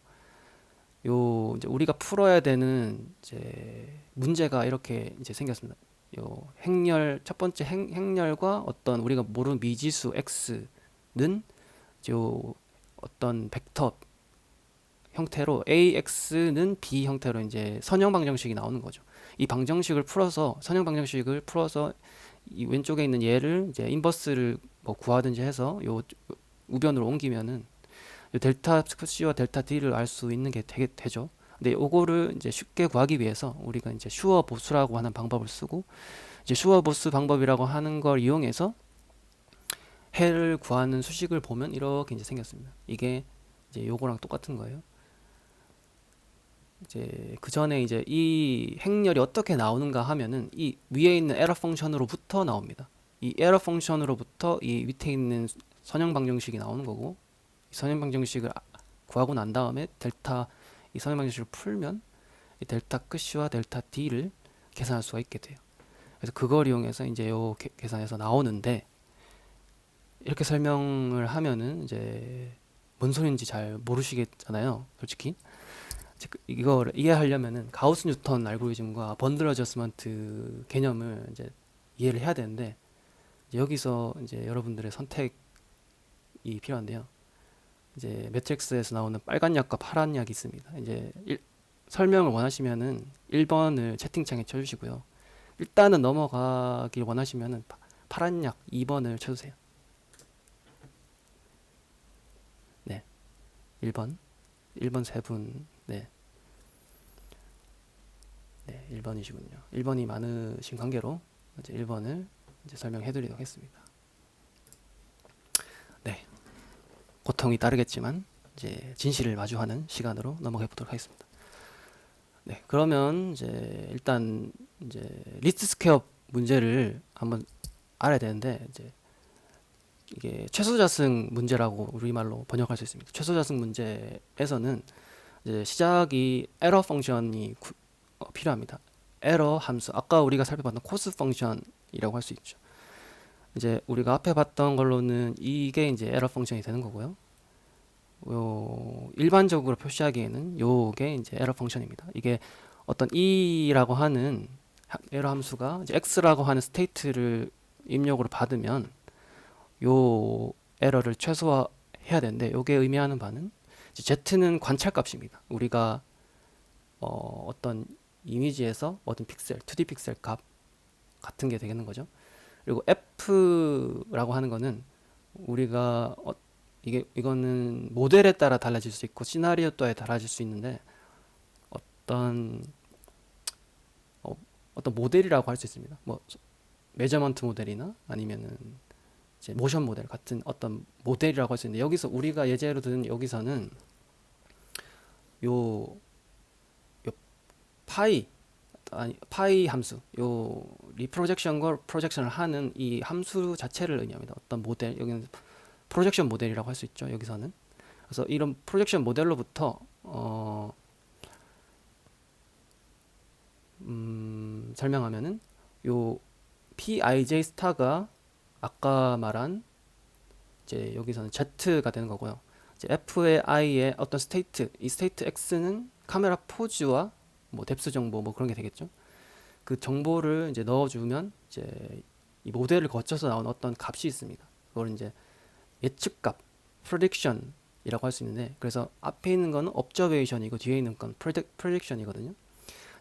요 이제 우리가 풀어야 되는 이제 문제가 이렇게 이제 생겼습니다. 요 행렬 첫 번째 행렬과 어떤 우리가 모르는 미지수 x는 요 어떤 벡터 형태로 AX는 B 형태로 이제 선형 방정식이 나오는 거죠. 이 방정식을 풀어서 선형 방정식을 풀어서 이 왼쪽에 있는 얘를 이제 인버스를 뭐 구하든지 해서 요 우변으로 옮기면은 요 델타 C와 델타 D를 알 수 있는 게 되죠. 근데 요거를 이제 쉽게 구하기 위해서 우리가 이제 슈어 보수라고 하는 방법을 쓰고 이제 슈어 보수 방법이라고 하는 걸 이용해서 해를 구하는 수식을 보면 이렇게 이제 생겼습니다. 이게 이제 요거랑 똑같은 거예요. 이제 그 전에 이제 이 행렬이 어떻게 나오는가 하면은 이 위에 있는 에러 펑션으로부터 나옵니다. 이 에러 펑션으로부터 이 밑에 있는 선형 방정식이 나오는 거고, 이 선형 방정식을 구하고 난 다음에 델타 이 선형 방정식을 풀면 이 델타 끝이와 델타 D를 계산할 수가 있게 돼요. 그래서 그걸 이용해서 이제 요 계산해서 나오는데, 이렇게 설명을 하면은 이제 뭔 소리인지 잘 모르시겠잖아요, 솔직히. 이걸 이해하려면은 가우스 뉴턴 알고리즘과 번들 어저스먼트 개념을 이제 이해를 해야 되는데, 이제 여기서 이제 여러분들의 선택이 필요한데요. 이제 매트릭스에서 나오는 빨간 약과 파란 약이 있습니다. 이제 설명을 원하시면은 1번을 채팅창에 쳐주시고요. 일단은 넘어가길 원하시면은 파란 약 2번을 쳐주세요. 네, 1번 세 분. 네. 네, 1번이시군요. 1번이 많으신 관계로 이제 1번을 이제 설명해 드리도록 하겠습니다. 네. 고통이 따르겠지만 이제 진실을 마주하는 시간으로 넘어가 보도록 하겠습니다. 네. 그러면 이제 일단 이제 리스트 스퀘어 문제를 한번 알아야 되는데, 이제 이게 최소자승 문제라고 우리말로 번역할 수 있습니다. 최소자승 문제에서는 이제 시작이 에러 펑션이 필요합니다. 에러 함수, 아까 우리가 살펴봤던 코스 펑션이라고 할 수 있죠. 이제 우리가 앞에 봤던 걸로는 이게 이제 에러 펑션이 되는 거고요. 일반적으로 표시하기에는 요게 이제 에러 펑션입니다. 이게 어떤 e라고 하는 에러 함수가 이제 x라고 하는 스테이트를 입력으로 받으면 요 에러를 최소화해야 되는데, 요게 의미하는 바는 z는 관찰값입니다. 우리가 어떤 이미지에서 얻은 픽셀, 2D 픽셀 값 같은 게 되겠는 거죠. 그리고 F라고 하는 거는 우리가 이거는 모델에 따라 달라질 수 있고 시나리오에 따라 달라질 수 있는데, 어떤 모델이라고 할 수 있습니다. 뭐 메저먼트 모델이나 아니면은 이제 모션 모델 같은 어떤 모델이라고 할 수 있는데, 여기서 우리가 예제로 든 여기서는 요 파이 함수, 요 리프로젝션과 프로젝션을 하는 이 함수 자체를 의미합니다. 어떤 모델, 여기는 프로젝션 모델이라고 할 수 있죠, 여기서는. 그래서 이런 프로젝션 모델로부터 설명하면은 요 pij 스타가 아까 말한 이제 여기서는 z가 되는 거고요. 이제 f의 i의 어떤 스테이트, 이 스테이트 x는 카메라 포즈와 뭐 뎁스 정보 뭐 그런 게 되겠죠. 그 정보를 이제 넣어주면 이제 이 모델을 거쳐서 나온 어떤 값이 있습니다. 그걸 이제 예측값, prediction이라고 할 수 있는데, 그래서 앞에 있는 거는 observation이고 뒤에 있는 건 prediction이거든요.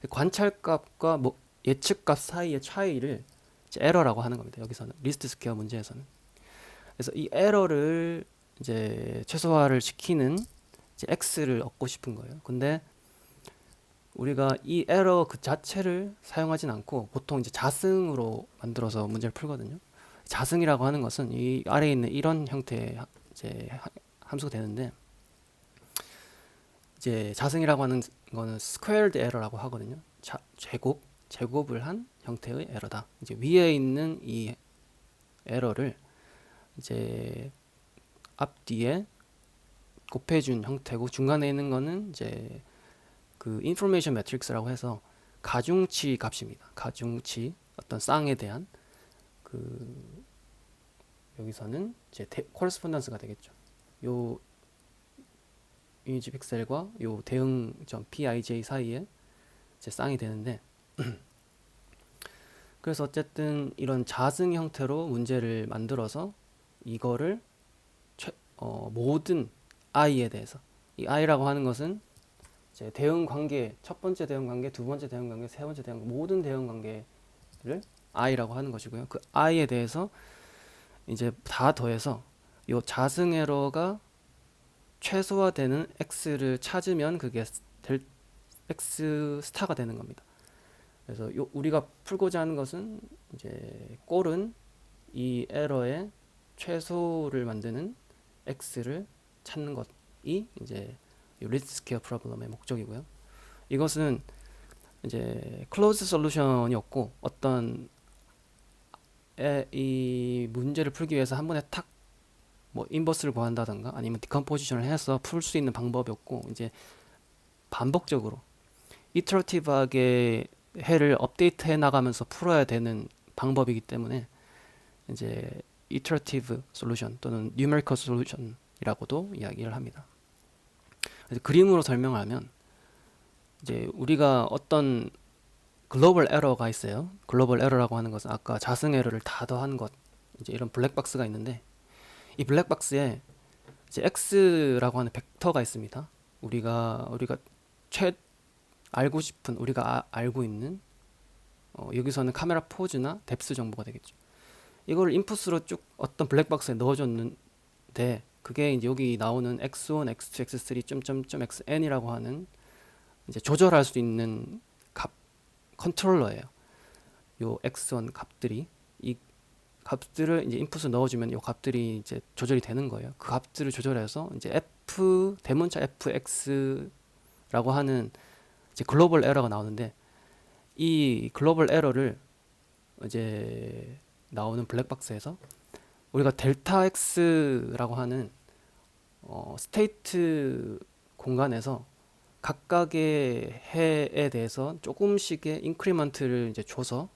관찰값과 뭐 예측값 사이의 차이를 이제 에러라고 하는 겁니다. 여기서는 리스트 스퀘어 문제에서는. 그래서 이 에러를 이제 최소화를 시키는 이제 x를 얻고 싶은 거예요. 근데 우리가 이 에러 그 자체를 사용하진 않고 보통 이제 자승으로 만들어서 문제를 풀거든요. 자승이라고 하는 것은 이 아래에 있는 이런 형태의 이제 함수가 되는데, 이제 자승이라고 하는 거는 squared error라고 하거든요. 제곱을 한 형태의 에러다. 이제 위에 있는 이 에러를 이제 앞뒤에 곱해준 형태고, 중간에 있는 거는 이제 그 인포메이션 매트릭스라고 해서 가중치 값입니다. 가중치, 어떤 쌍에 대한 그, 여기서는 이제 코레스폰던스가 되겠죠. 요 이미지 픽셀과 요 대응점 pij 사이에 이제 쌍이 되는데, 그래서 어쨌든 이런 자승 형태로 문제를 만들어서 이거를 모든 i에 대해서, 이 i라고 하는 것은 이제 대응 관계, 첫 번째 대응 관계, 두 번째 대응 관계, 세 번째 대응 관계, 모든 대응 관계를 i라고 하는 것이고요. 그 i에 대해서 이제 다 더해서 요 자승 에러가 최소화되는 x를 찾으면 그게 x 스타가 되는 겁니다. 그래서 우리가 풀고자 하는 것은 이제 꼴은 이 에러의 최소를 만드는 x를 찾는 것이 이제 리스트 스퀘어 프로블럼의 목적이고요. 이것은 이제 클로즈 솔루션이 없고, 어떤 이 문제를 풀기 위해서 한 번에 탁 뭐 인버스를 구한다던가 아니면 디컴포지션을 해서 풀 수 있는 방법이 없고, 이제 반복적으로 이터러티브하게 해를 업데이트해 나가면서 풀어야 되는 방법이기 때문에 이제 이터러티브 솔루션 또는 뉴메리컬 솔루션이라고도 이야기를 합니다. 그래서 그림으로 설명하면, 이제 우리가 어떤 글로벌 에러가 있어요. 글로벌 에러라고 하는 것은 아까 자승 에러를 다 더한 것, 이제 이런 블랙박스가 있는데, 이 블랙박스에 이제 x라고 하는 벡터가 있습니다. 우리가 알고 싶은, 우리가 알고 있는 여기서는 카메라 포즈나 뎁스 정보가 되겠죠. 이걸 인풋으로 쭉 어떤 블랙박스에 넣어줬는데, 그게 이제 여기 나오는 x1, x2, x3, xn이라고 하는 이제 조절할 수 있는 값, 컨트롤러예요. 요 x1 값들이, 이 값들을 이제 인풋을 넣어주면 이 값들이 이제 조절이 되는 거예요. 그 값들을 조절해서 이제 대문자 fx라고 하는 이제 글로벌 에러가 나오는데, 이 글로벌 에러를 이제 나오는 블랙박스에서 우리가 델타 x라고 하는 스테이트 공간에서 각각의 해에 대해서 조금씩의 인크리먼트를 이제 줘서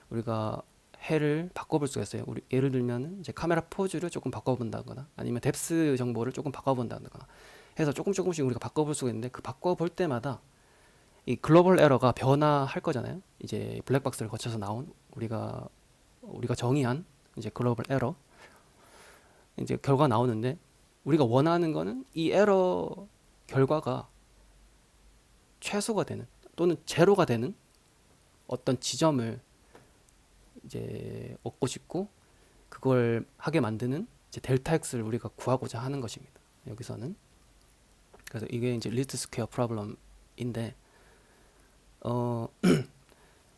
우리가 해를 바꿔볼 수가 있어요. 우리 예를 들면 이제 카메라 포즈를 조금 바꿔본다거나 아니면 뎁스 정보를 조금 바꿔본다거나 해서 조금씩 우리가 바꿔볼 수가 있는데, 그 바꿔볼 때마다 이 글로벌 에러가 변화할 거잖아요. 이제 블랙박스를 거쳐서 나온 우리가 정의한 이제 글로벌 에러 이제 결과 나오는데, 우리가 원하는 거는 이 에러 결과가 최소가 되는 또는 제로가 되는 어떤 지점을 이제 얻고 싶고, 그걸 하게 만드는 이제 델타 x를 우리가 구하고자 하는 것입니다. 여기서는. 그래서 이게 이제 리스트 스퀘어 프로블럼인데,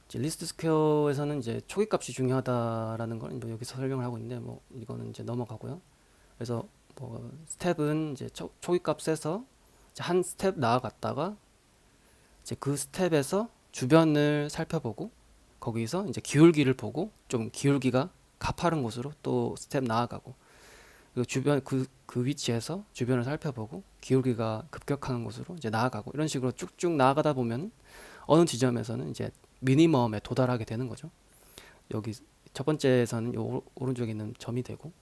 이제 리스트 스퀘어에서는 이제 초기값이 중요하다라는 걸 뭐 여기서 설명을 하고 있는데, 뭐 이거는 이제 넘어가고요. 그래서 뭐 스텝은 이제 초기값에서 이제 한 스텝 나아갔다가 이제 그 스텝에서 주변을 살펴보고, 거기서 이제 기울기를 보고 좀 기울기가 가파른 곳으로 또 스텝 나아가고, 그리고 주변 그 위치에서 주변을 살펴보고 기울기가 급격한 곳으로 이제 나아가고, 이런 식으로 쭉쭉 나아가다 보면 어느 지점에서는 이제 미니멈에 도달하게 되는 거죠. 여기 첫 번째에서는 요 오른쪽에 있는 점이 되고,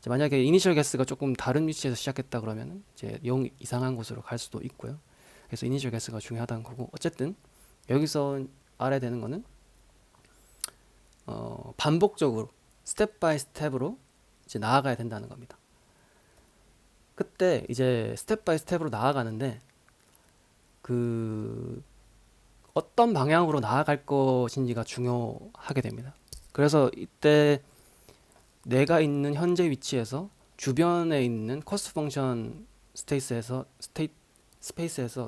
이제 만약에 이니셜 게스가 조금 다른 위치에서 시작했다 그러면 이제 0 이상한 곳으로 갈 수도 있고요. 그래서 이니셜 게스가 중요하다는 거고, 어쨌든 여기서 알아야 되는 거는 반복적으로 스텝 바이 스텝으로 이제 나아가야 된다는 겁니다. 그때 이제 스텝 바이 스텝으로 나아가는데, 그 어떤 방향으로 나아갈 것인지가 중요하게 됩니다. 그래서 이때 내가 있는 현재 위치에서 주변에 있는 코스트 펑션 스페이스에서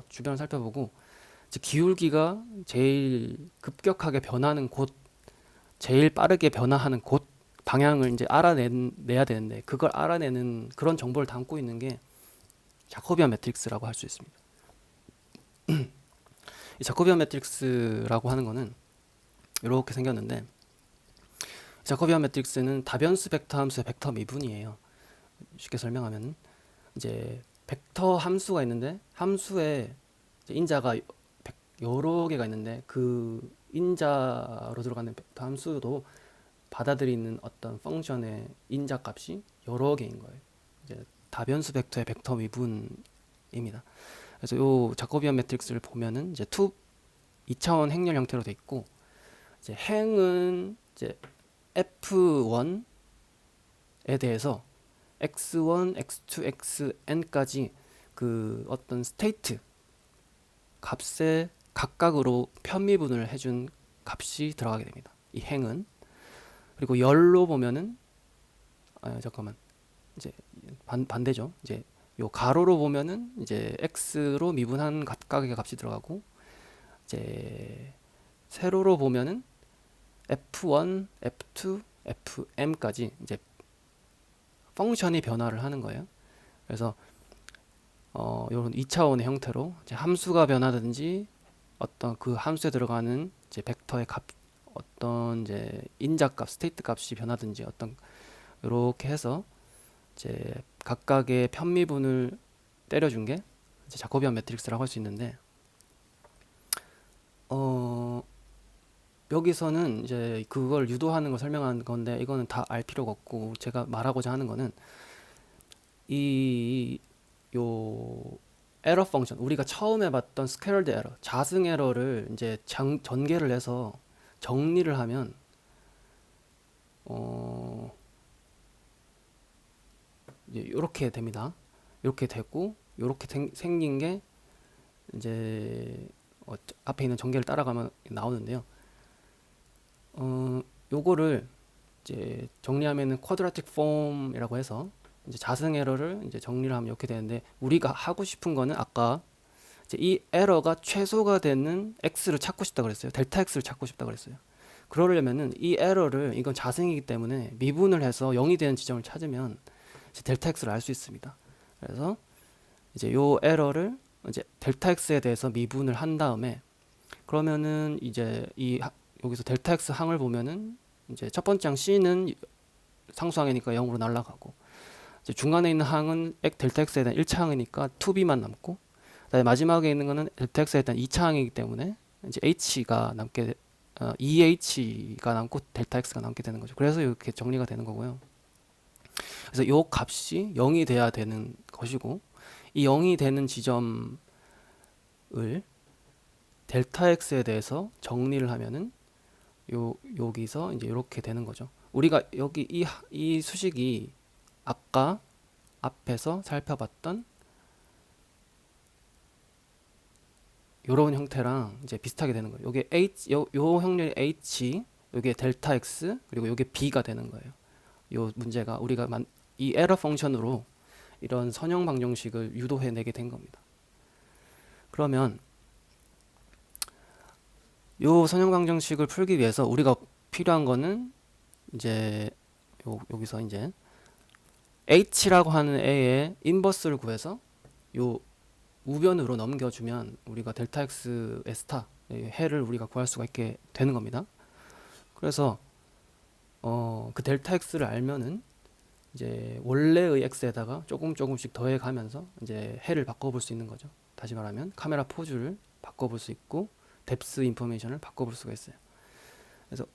주변을 살펴보고 이제 기울기가 제일 급격하게 변하는 곳, 제일 빠르게 변화하는 곳 방향을 이제 알아내야 되는데 그걸 알아내는 그런 정보를 담고 있는 게 자코비안 매트릭스라고 할 수 있습니다. 이 자코비안 매트릭스라고 하는 거는 이렇게 생겼는데 자코비안 매트릭스는 다변수 벡터 함수의 벡터 미분이에요. 쉽게 설명하면 이제 벡터 함수가 있는데 함수에 인자가 여러 개가 있는데 그 인자로 들어가는 벡터 함수도 받아들이는 어떤 펑션의 인자 값이 여러 개인 거예요. 이제 다변수 벡터의 벡터 미분입니다. 그래서 요 자코비안 매트릭스를 보면은 이제 2차원 행렬 형태로 돼 있고 이제 행은 이제 F1에 대해서 x1, x2, xn까지 그 어떤 스테이트 값에 각각으로 편미분을 해준 값이 들어가게 됩니다. 이 행은. 그리고 열로 보면은 잠깐만 이제 반대죠. 이제 요 가로로 보면은 이제 x로 미분한 각각의 값이 들어가고 이제 세로로 보면은 f1, f2, fm까지 이제 펑션이 변화를 하는 거예요. 그래서 이런 2차원의 형태로 이제 함수가 변하든지 어떤 그 함수에 들어가는 이제 벡터의 값 어떤 이제 인자값, 스테이트 값이 변하든지 어떤 이렇게 해서 이제 각각의 편미분을 때려준 게 이제 자코비안 매트릭스라고 할 수 있는데 여기서는 이제 그걸 유도하는 걸 설명하는 건데 이거는 다 알 필요가 없고 제가 말하고자 하는 거는 요 에러 펑션 우리가 처음에 봤던 스퀘어드 에러 자승 에러를 이제 전개를 해서 정리를 하면 이제 이렇게 됩니다. 이렇게 되고 이렇게 생긴 게 이제 앞에 있는 전개를 따라가면 나오는데요. 요거를 이제 정리하면은 쿼드라틱 폼이라고 해서 이제 자승 에러를 이제 정리를 하면 이렇게 되는데 우리가 하고 싶은 거는 아까 이제 이 에러가 최소가 되는 x를 찾고 싶다 그랬어요. 델타 x를 찾고 싶다 그랬어요. 그러려면은 이 에러를 이건 자승이기 때문에 미분을 해서 0이 되는 지점을 찾으면 이제 델타 x를 알 수 있습니다. 그래서 이제 요 에러를 이제 델타 x에 대해서 미분을 한 다음에 그러면은 이제 여기서 델타 x 항을 보면은 이제 첫 번째 항 c는 상수항이니까 0으로 날아가고 이제 중간에 있는 항은 델타 x에 대한 1차 항이니까 2b만 남고 그다음에 마지막에 있는 거는 델타 x에 대한 2차 항이기 때문에 이제 h가 남게 2h가 남고 델타 x가 남게 되는 거죠. 그래서 이렇게 정리가 되는 거고요. 그래서 이 값이 0이 돼야 되는 것이고 이 0이 되는 지점을 델타 x에 대해서 정리를 하면은 여기서 이제 이렇게 되는 거죠. 우리가 여기 이 수식이 아까 앞에서 살펴봤던 요런 형태랑 이제 비슷하게 되는 거예요. 요게 요 형렬이 h, 요게 델타 x, 그리고 요게 b가 되는 거예요. 요 문제가 우리가 이 에러 펑션으로 이런 선형 방정식을 유도해 내게 된 겁니다. 그러면 요 선형 방정식을 풀기 위해서 우리가 필요한 거는 이제 여기서 이제 h라고 하는 애의 인버스를 구해서 요 우변으로 넘겨주면 우리가 델타 x의 스타 해를 우리가 구할 수가 있게 되는 겁니다. 그래서 그 델타 x를 알면은 이제 원래의 x에다가 조금씩 더해가면서 이제 해를 바꿔볼 수 있는 거죠. 다시 말하면 카메라 포즈를 바꿔볼 수 있고 뎁스 인포메이션을 바꿔볼 수가 있어요. 그래서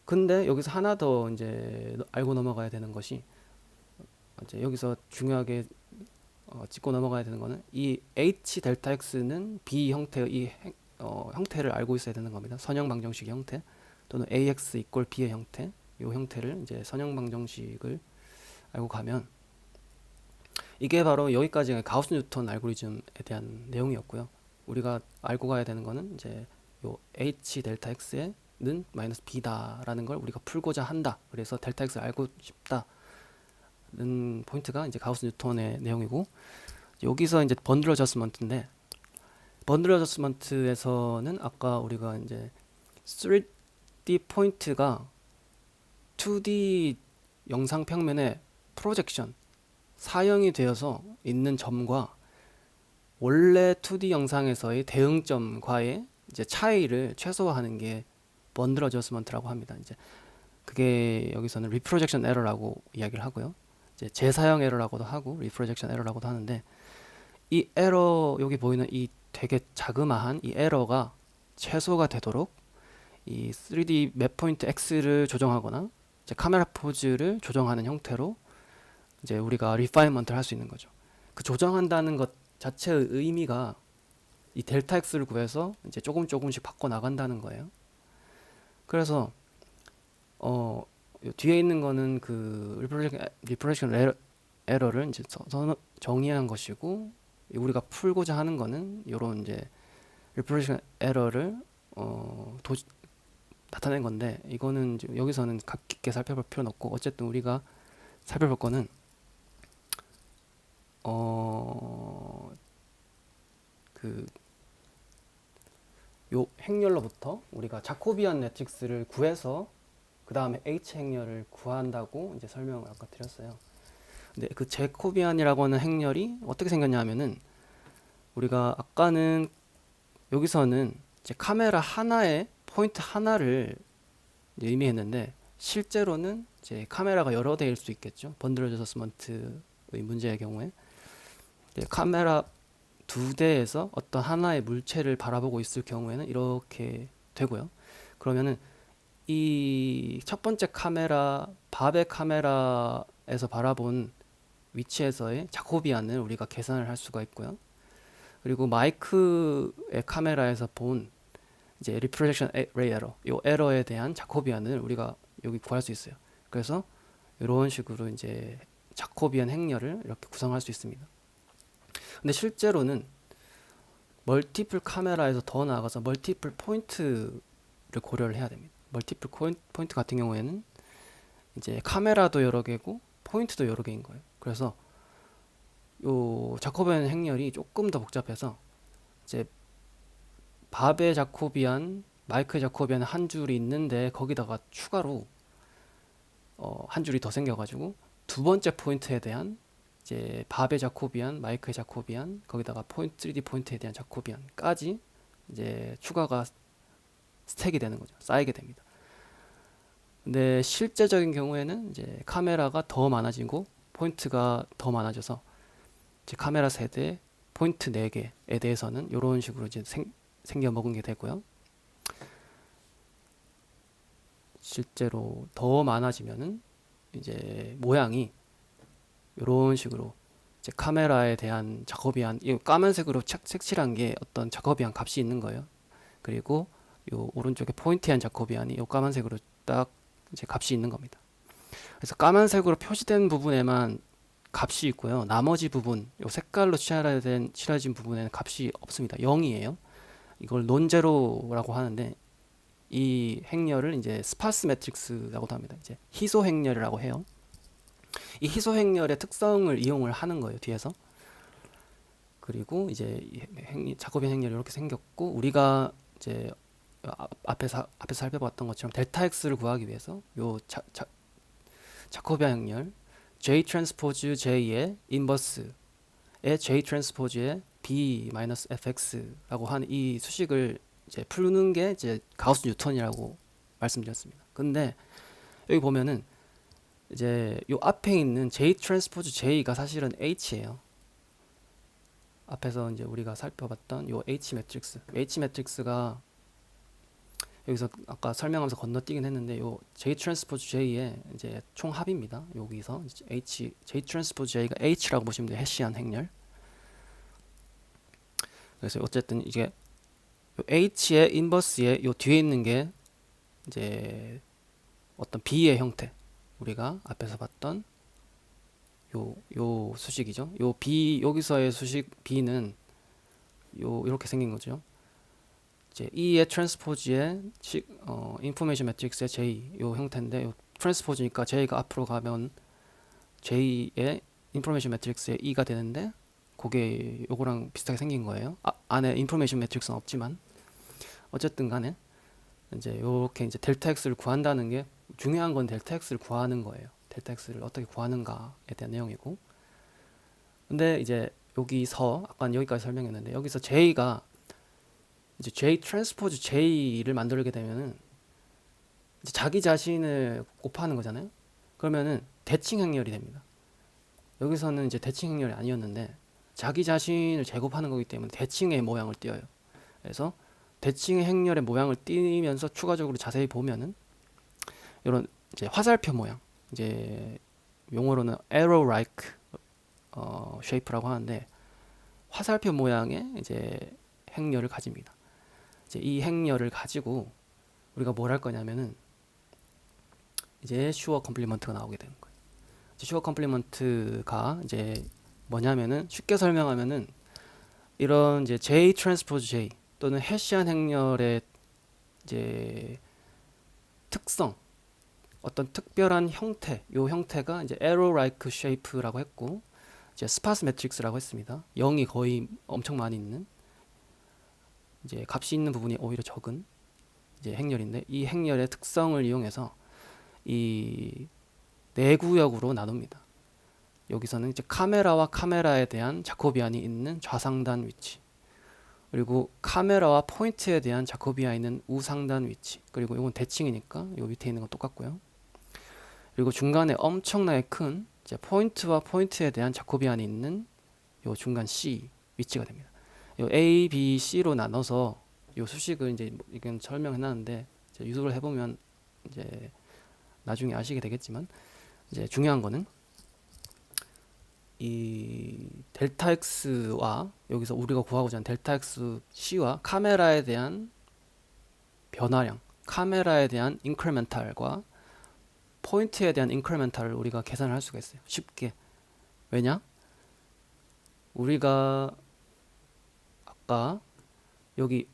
근데 여기서 하나 더 이제 알고 넘어가야 되는 것이 이제 여기서 중요하게 짚고 넘어가야 되는 거는 이 h 델타 x는 b 형태의 이 형태를 알고 있어야 되는 겁니다. 선형 방정식의 형태 또는 ax 이꼴 b의 형태 이 형태를 이제 선형 방정식을 알고 가면 이게 바로 여기까지가 가우스 뉴턴 알고리즘에 대한 내용이었고요. 우리가 알고 가야 되는 거는 이제 요 h 델타 x는 마이너스 b다라는 걸 우리가 풀고자 한다. 그래서 델타 x를 알고 싶다는 포인트가 이제 가우스 뉴턴의 내용이고 여기서 이제 번들 어저스먼트인데, 번들 어저스먼트에서는 아까 우리가 이제 3D 포인트가 2D 영상 평면에 프로젝션, 사형이 되어서 있는 점과 원래 2D 영상에서의 대응점과의 이제 차이를 최소화하는 게 번들 어저스먼트라고 합니다. 이제 그게 여기서는 리프로젝션 에러라고 이야기를 하고요. 이제 재사형 에러라고도 하고 리프로젝션 에러라고도 하는데, 이 에러, 여기 보이는 이 되게 자그마한 이 에러가 최소가 되도록 이 3D 맵 포인트 X를 조정하거나 이제 카메라 포즈를 조정하는 형태로 이제 우리가 리파인먼트를 할 수 있는 거죠. 그 조정한다는 것 자체의 의미가 이 델타 X를 구해서 이제 조금씩 바꿔 나간다는 거예요. 그래서 요 뒤에 있는 거는 그 리프레션 에러를 이제 정의한 것이고, 우리가 풀고자 하는 거는 요런 이제 리프레션 에러를 나타낸 건데, 이거는 이제 여기서는 각 깊게 살펴볼 필요는 없고, 어쨌든 우리가 살펴볼 거는 그 요 행렬로부터 우리가 자코비안 매트릭스를 구해서 그 다음에 H 행렬을 구한다고 이제 설명을 아까 드렸어요. 근데 그 제코비안이라고 하는 행렬이 어떻게 생겼냐 하면은, 우리가 아까는 여기서는 이제 카메라 하나에 포인트 하나를 이제 의미했는데, 실제로는 이제 카메라가 여러 대일 수 있겠죠. 번들 어저스먼트의 문제의 경우에 카메라 두 대에서 어떤 하나의 물체를 바라보고 있을 경우에는 이렇게 되고요. 그러면은 이 첫 번째 카메라, 밥의 카메라에서 바라본 위치에서의 자코비안을 우리가 계산을 할 수가 있고요. 그리고 마이크의 카메라에서 본 이제 리프렉션 레이 에러, 이 에러에 대한 자코비안을 우리가 여기 구할 수 있어요. 그래서 이런 식으로 이제 자코비안 행렬을 이렇게 구성할 수 있습니다. 근데 실제로는 멀티플 카메라에서 더 나아가서 멀티플 포인트를 고려를 해야 됩니다. 멀티플 포인트 같은 경우에는 이제 카메라도 여러 개고 포인트도 여러 개인 거예요. 그래서 요 자코비안 행렬이 조금 더 복잡해서 이제 밥의 자코비안, 마이크의 자코비안 한 줄이 있는데, 거기다가 추가로 한 줄이 더 생겨가지고 두 번째 포인트에 대한 이제 밥의 자코비안, 마이크의 자코비안, 거기다가 3D 포인트에 대한 자코비안까지 이제 추가가 스택이 되는 거죠. 쌓이게 됩니다. 근데 실제적인 경우에는 이제 카메라가 더 많아지고 포인트가 더 많아져서 이제 카메라 세대, 포인트 4개에 대해서는 이런 식으로 이제 생겨 먹은 게 되고요. 실제로 더 많아지면은 이제 모양이 이런 식으로 이제 카메라에 대한 자코비안, 이 까만색으로 색칠한 게 어떤 자코비안 값이 있는 거예요. 그리고 요 오른쪽에 포인트한 자코비안이 요 까만색으로 딱 이제 값이 있는 겁니다. 그래서 까만색으로 표시된 부분에만 값이 있고요. 나머지 부분, 요 색깔로 칠해진 부분에는 값이 없습니다. 0이에요. 이걸 논제로라고 하는데, 이 행렬을 이제 스파스 매트릭스라고도 합니다. 이제 희소 행렬이라고 해요. 이 희소 행렬의 특성을 이용을 하는 거예요, 뒤에서. 그리고 이제 자코비안 행렬이 이렇게 생겼고, 우리가 이제 앞에서 살펴봤던 것처럼 델타 X를 구하기 위해서 요 자코비안 행렬 J 트랜스포즈 J의 인버스의 J 트랜스포즈의 B-fx라고 하는 이 수식을 이제 푸는 게 이제 가우스 뉴턴이라고 말씀드렸습니다. 근데 여기 보면은 이제 요 앞에 있는 J 트랜스포즈 J가 사실은 H예요. 앞에서 이제 우리가 살펴봤던 요 H 매트릭스가 여기서 아까 설명하면서 건너뛰긴 했는데, 요 J 트랜스포즈 J의 이제 총합입니다. 여기서 J 트랜스포즈 J가 H라고 보시면 돼요. 해시안 행렬. 그래서 어쨌든 이게 요 H의 인버스에 요 뒤에 있는 게 이제 어떤 B의 형태, 우리가 앞에서 봤던 요 수식이죠. 요 B, 여기서의 수식 B는 요 이렇게 생긴 거죠. 이제 E의 트랜스포즈의 인포메이션 매트릭스의 J 요 형태인데, 요 트랜스포즈니까 J가 앞으로 가면 J의 인포메이션 매트릭스의 E가 되는데, 그게 요거랑 비슷하게 생긴 거예요. 안에 인포메이션 매트릭스는 없지만 어쨌든 간에 이제 요렇게 이제 델타 x를 구한다는 게 중요한 건 델타 x를 구하는 거예요. 델타 x를 어떻게 구하는가에 대한 내용이고. 근데 이제 여기서 아까 여기까지 설명했는데 여기서 J가 이제 J 트랜스포즈 J를 만들게 되면은 이제 자기 자신을 곱하는 거잖아요. 그러면은 대칭 행렬이 됩니다. 여기서는 이제 대칭 행렬이 아니었는데 자기 자신을 제곱하는 거기 때문에 대칭의 모양을 띄어요. 그래서 대칭의 행렬의 모양을 띄면서 추가적으로 자세히 보면은 이런 이제 화살표 모양, 이제 용어로는 arrow-like shape라고 하는데 화살표 모양의 이제 행렬을 가집니다. 이제 이 행렬을 가지고 우리가 뭘 할 거냐면은 이제 슈어 컴플리먼트가 나오게 되는 거예요. 슈어 컴플리먼트가 이제 뭐냐면은 쉽게 설명하면은 이런 이제 J 트랜스포즈 J 또는 해시안 행렬의 이제 특성, 어떤 특별한 형태, 요 형태가 이제 arrow-like shape라고 했고 이제 스파스 매트릭스라고 했습니다. 0이 거의 엄청 많이 있는 이제 값이 있는 부분이 오히려 적은 이제 행렬인데 이 행렬의 특성을 이용해서 이 네 구역으로 나눕니다. 여기서는 이제 카메라와 카메라에 대한 자코비안이 있는 좌상단 위치, 그리고 카메라와 포인트에 대한 자코비안이 있는 우상단 위치, 그리고 이건 대칭이니까 요 밑에 있는 건 똑같고요. 그리고 중간에 엄청나게 큰 이제 포인트와 포인트에 대한 자코비안이 있는 요 중간 C 위치가 됩니다. 요 A, B, C로 나눠서 요 수식을 이제 이건 설명해놨는데 유도를 해보면 이제 나중에 아시게 되겠지만 이제 중요한 거는 이 델타 x와 여기서 우리가 구하고자 하는 델타 x c와 카메라에 대한 변화량, 카메라에 대한 인크리멘탈과 포인트에 대한 인크리멘탈을 우리가 계산을 할 수가 있어요. 쉽게. 왜냐? 우리가 아까 여기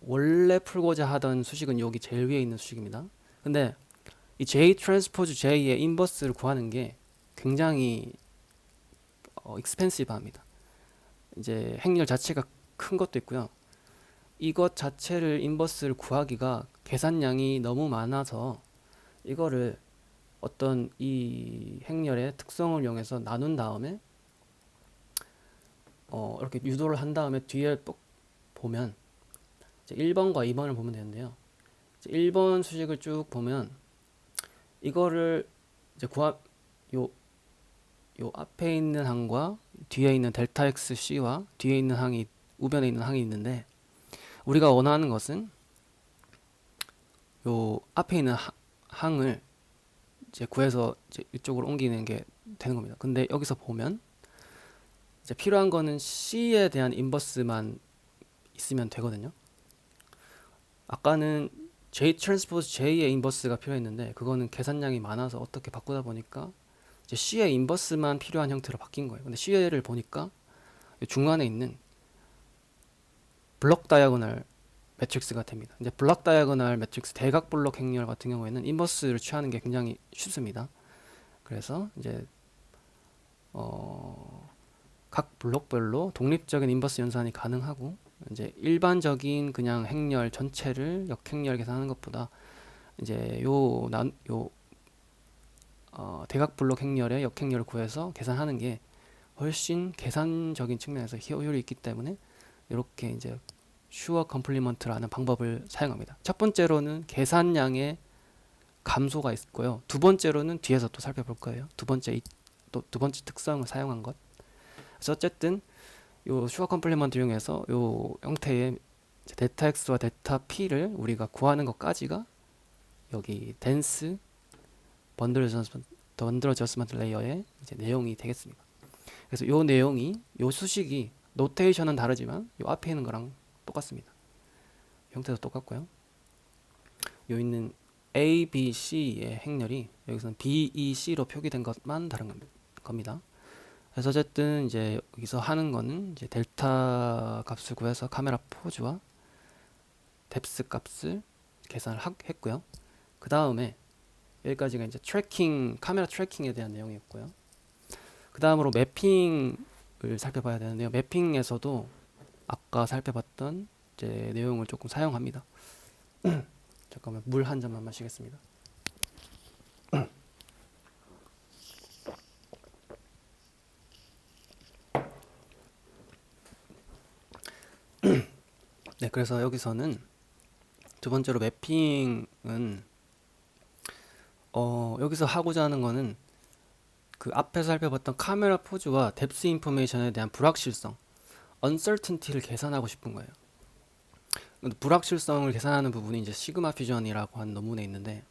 원래 풀고자 하던 수식은 여기 제일 위에 있는 수식입니다. 근데 이 J 트랜스포즈 J의 인버스를 구하는 게 굉장히 익스펜시브합니다. 이제 행렬 자체가 큰 것도 있고요. 이것 자체를 인버스를 구하기가 계산량이 너무 많아서 이거를 어떤 이 행렬의 특성을 이용해서 나눈 다음에 이렇게 유도를 한 다음에 뒤에 보면 이제 1번과 2번을 보면 되는데요. 이제 1번 수식을 쭉 보면 이거를 이제 요 앞에 있는 항과 뒤에 있는 델타 x c와 뒤에 있는 항이 우변에 있는 항이 있는데 우리가 원하는 것은 요 앞에 있는 항을 이제 구해서 이제 이쪽으로 옮기는 게 되는 겁니다. 근데 여기서 보면 이제 필요한 거는 C에 대한 인버스만 있으면 되거든요. 아까는 J 트랜스포즈 J의 인버스가 필요했는데 그거는 계산량이 많아서 어떻게 바꾸다 보니까 이제 C의 인버스만 필요한 형태로 바뀐 거예요. 근데 C를 보니까 중간에 있는 블록 다이아고널 매트릭스가 됩니다. 이제 블록 다이아고널 매트릭스 대각 블록 행렬 같은 경우에는 인버스를 취하는 게 굉장히 쉽습니다. 그래서 이제 각 블록별로 독립적인 인버스 연산이 가능하고 이제 일반적인 그냥 행렬 전체를 역행렬 계산하는 것보다 이제 대각 블록 행렬의 역행렬을 구해서 계산하는 게 훨씬 계산적인 측면에서 효율이 있기 때문에 이렇게 이제 슈어 컴플리먼트라는 방법을 사용합니다. 첫 번째로는 계산량의 감소가 있고요. 두 번째로는 뒤에서 또 살펴볼 거예요. 두 번째 특성을 사용한 것. 그래서 어쨌든 요 슈어 컴플리먼트 이용해서 요 형태의 델타 x와 델타 p를 우리가 구하는 것까지가 여기 덴스 번들 어저스먼트 레이어의 이제 내용이 되겠습니다. 그래서 요 내용이 요 수식이 노테이션은 다르지만 요 앞에 있는 거랑 똑같습니다. 형태도 똑같고요. 요 있는 A, B, C의 행렬이 여기서는 B, E, C로 표기된 것만 다른 겁니다. 그래서 어쨌든 이제 여기서 하는 거는 이제 델타 값을 구해서 카메라 포즈와 뎁스 값을 계산을 했고요. 그 다음에 여기까지가 이제 카메라 트래킹에 대한 내용이었고요. 그 다음으로 매핑 살펴봐야 되는데요. 매핑에서도 아까 살펴봤던 이제 내용을 조금 사용합니다. 잠깐만 물 한 잔만 마시겠습니다. 네, 그래서 여기서는 두 번째로 매핑은 여기서 하고자 하는 거는 그 앞에서 살펴봤던 카메라 포즈와 뎁스 인포메이션에 대한 불확실성, uncertainty를 계산하고 싶은 거예요. 근데 불확실성을 계산하는 부분이 이제 시그마 퓨전이라고 하는 논문에 있는데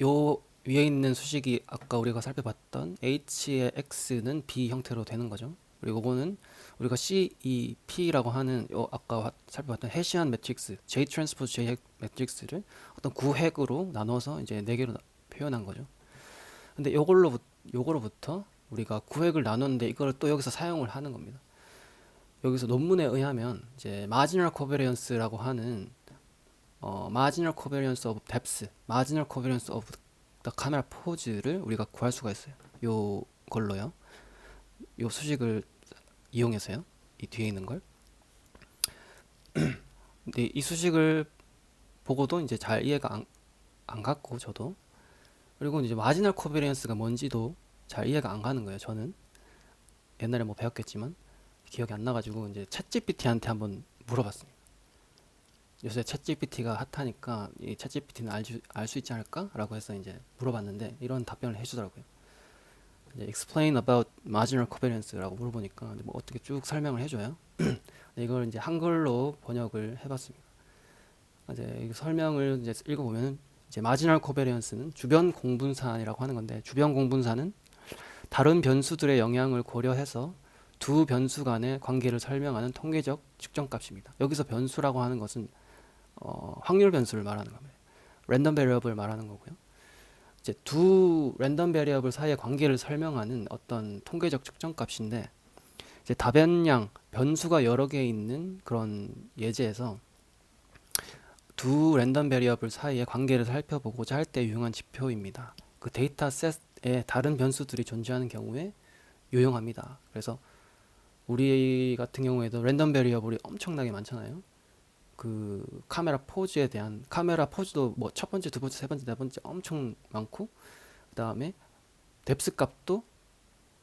요 위에 있는 수식이 아까 우리가 살펴봤던 h의 x는 b 형태로 되는 거죠. 그리고 이거는 우리가 CEP라고 하는 요 아까 살펴봤던 해시안 매트릭스, J 트랜스포즈 J 매트릭스를 어떤 구획으로 나눠서 이제 네 개로 표현한 거죠. 근데 요거로부터 우리가 구획을 나눴는데 이걸 또 여기서 사용을 하는 겁니다. 여기서 논문에 의하면 이제 마지널 코베리언스라고 하는 마지널 코베리언스 오브 뎁스, 마지널 코베리언스 오브 카메라 포즈를 우리가 구할 수가 있어요. 요 걸로요. 요 수식을 이용해서요. 이 뒤에 있는 걸. 근데 이 수식을 보고도 이제 잘 이해가 안 갔고 저도. 그리고 이제 마지널 코베리언스가 뭔지도 잘 이해가 안 가는 거예요. 저는 옛날에 뭐 배웠겠지만 기억이 안 나가지고 이제 챗GPT한테 한번 물어봤습니다. 요새 챗GPT가 핫하니까 이 챗GPT는 알 수 있지 않을까?라고 해서 이제 물어봤는데 이런 답변을 해주더라고요. 이제 explain about marginal covariance라고 물어보니까 뭐 어떻게 쭉 설명을 해줘요. 이걸 이제 한글로 번역을 해봤습니다. 이제 이 설명을 이제 읽어보면 이제 marginal covariance는 주변 공분산이라고 하는 건데 주변 공분산은 다른 변수들의 영향을 고려해서 두 변수 간의 관계를 설명하는 통계적 측정값입니다. 여기서 변수라고 하는 것은 확률 변수를 말하는 겁니다. 랜덤 베리어블 말하는 거고요. 이제 두 랜덤 베리어블 사이의 관계를 설명하는 어떤 통계적 측정값인데 이제 다변량 변수가 여러 개 있는 그런 예제에서 두 랜덤 베리어블 사이의 관계를 살펴보고자 할 때 유용한 지표입니다. 그 데이터셋에 다른 변수들이 존재하는 경우에 유용합니다. 그래서 우리 같은 경우에도 랜덤 베리어블이 엄청나게 많잖아요. 그 카메라 포즈에 대한 카메라 포즈도 뭐 첫 번째, 두 번째, 세 번째, 네 번째 엄청 많고 그 다음에 뎁스 값도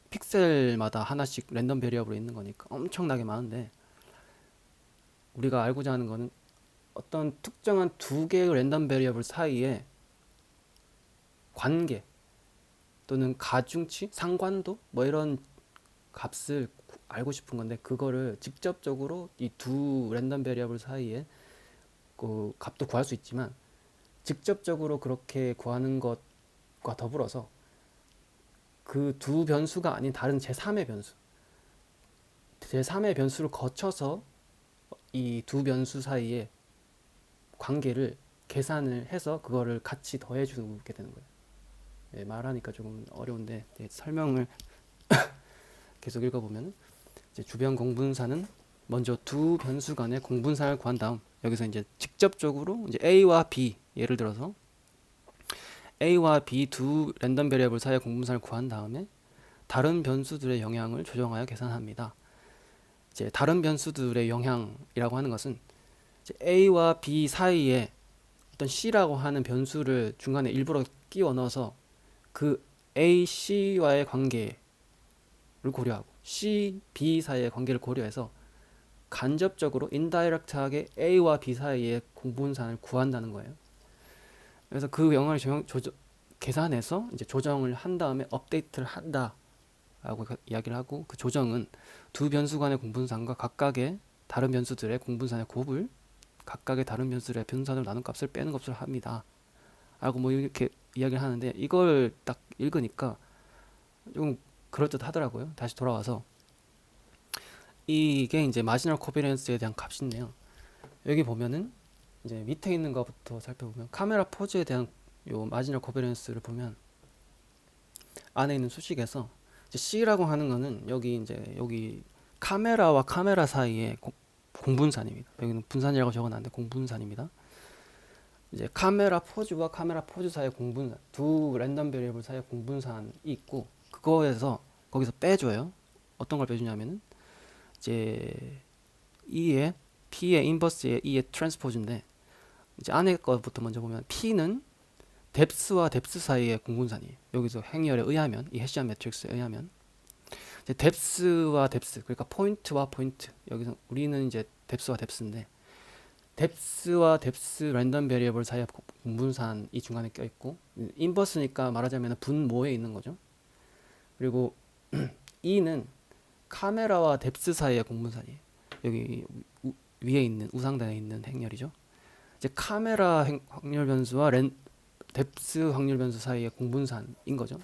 픽셀마다 하나씩 랜덤 베리어블로 있는 거니까 엄청나게 많은데 우리가 알고자 하는 거는 어떤 특정한 두 개의 랜덤 베리어블 사이에 관계 또는 가중치, 상관도 뭐 이런 값을 알고 싶은 건데 그거를 직접적으로 이 두 랜덤 베리어블 사이에 그 값도 구할 수 있지만 직접적으로 그렇게 구하는 것과 더불어서 그 두 변수가 아닌 다른 제3의 변수 제3의 변수를 거쳐서 이 두 변수 사이의 관계를 계산을 해서 그거를 같이 더해주게 되는 거예요. 네, 말하니까 조금 어려운데 설명을 계속 읽어보면 이제 주변 공분사는 먼저 두 변수 간의 공분사를 구한 다음 여기서 이제 직접적으로 이제 A와 B 예를 들어서 A와 B 두 랜덤 베리어블 사이의 공분사를 구한 다음에 다른 변수들의 영향을 조정하여 계산합니다. 이제 다른 변수들의 영향이라고 하는 것은 이제 A와 B 사이에 어떤 C라고 하는 변수를 중간에 일부러 끼워 넣어서 그 A, C와의 관계를 고려하고 C, B 사이의 관계를 고려해서 간접적으로 인다이렉트하게 A와 B 사이의 공분산을 구한다는 거예요. 그래서 그 영향을 계산해서 이제 조정을 한 다음에 업데이트를 한다라고 이야기를 하고 그 조정은 두 변수 간의 공분산과 각각의 다른 변수들의 공분산의 곱을 각각의 다른 변수들의 변수산으로 나눈 값을 빼는 값을 합니다. 라고 뭐 이렇게 이야기를 하는데 이걸 딱 읽으니까 좀 그럴듯하더라고요. 다시 돌아와서 이게 이제 마지널 코비런스에 대한 값인데요. 여기 보면은 이제 밑에 있는 것부터 살펴보면 카메라 포즈에 대한 요 마지널 코비런스를 보면 안에 있는 수식에서 이제 C라고 하는 거는 여기 카메라와 카메라 사이의 공분산입니다. 여기는 분산이라고 적어놨는데 공분산입니다. 이제 카메라 포즈와 카메라 포즈 사이의 두 랜덤 베리어블 사이의 공분산이 있고 거기서 빼줘요. 어떤 걸 빼주냐면은 이제 E의 P의 인버스의 E의 트랜스포즈인데, 이제 안에 거부터 먼저 보면 P는 뎁스와 뎁스 사이의 공분산이에요. 여기서 행렬에 의하면, 이 해시안 매트릭스에 의하면 이제 뎁스와 뎁스, 그러니까 포인트와 포인트, 여기서 우리는 이제 뎁스와 뎁스인데, 뎁스와 뎁스 랜덤 베리어블 사이의 공분산이 중간에 껴있고, 인버스니까 말하자면 분모에 있는 거죠. 그리고 E는 카메라와 뎁스 사이의 공분산이에요. 여기 위에 있는 우상단에 있는 행렬이죠. 이제 카메라 확률 변수와 뎁스 확률 변수 사이의 공분산인 거죠.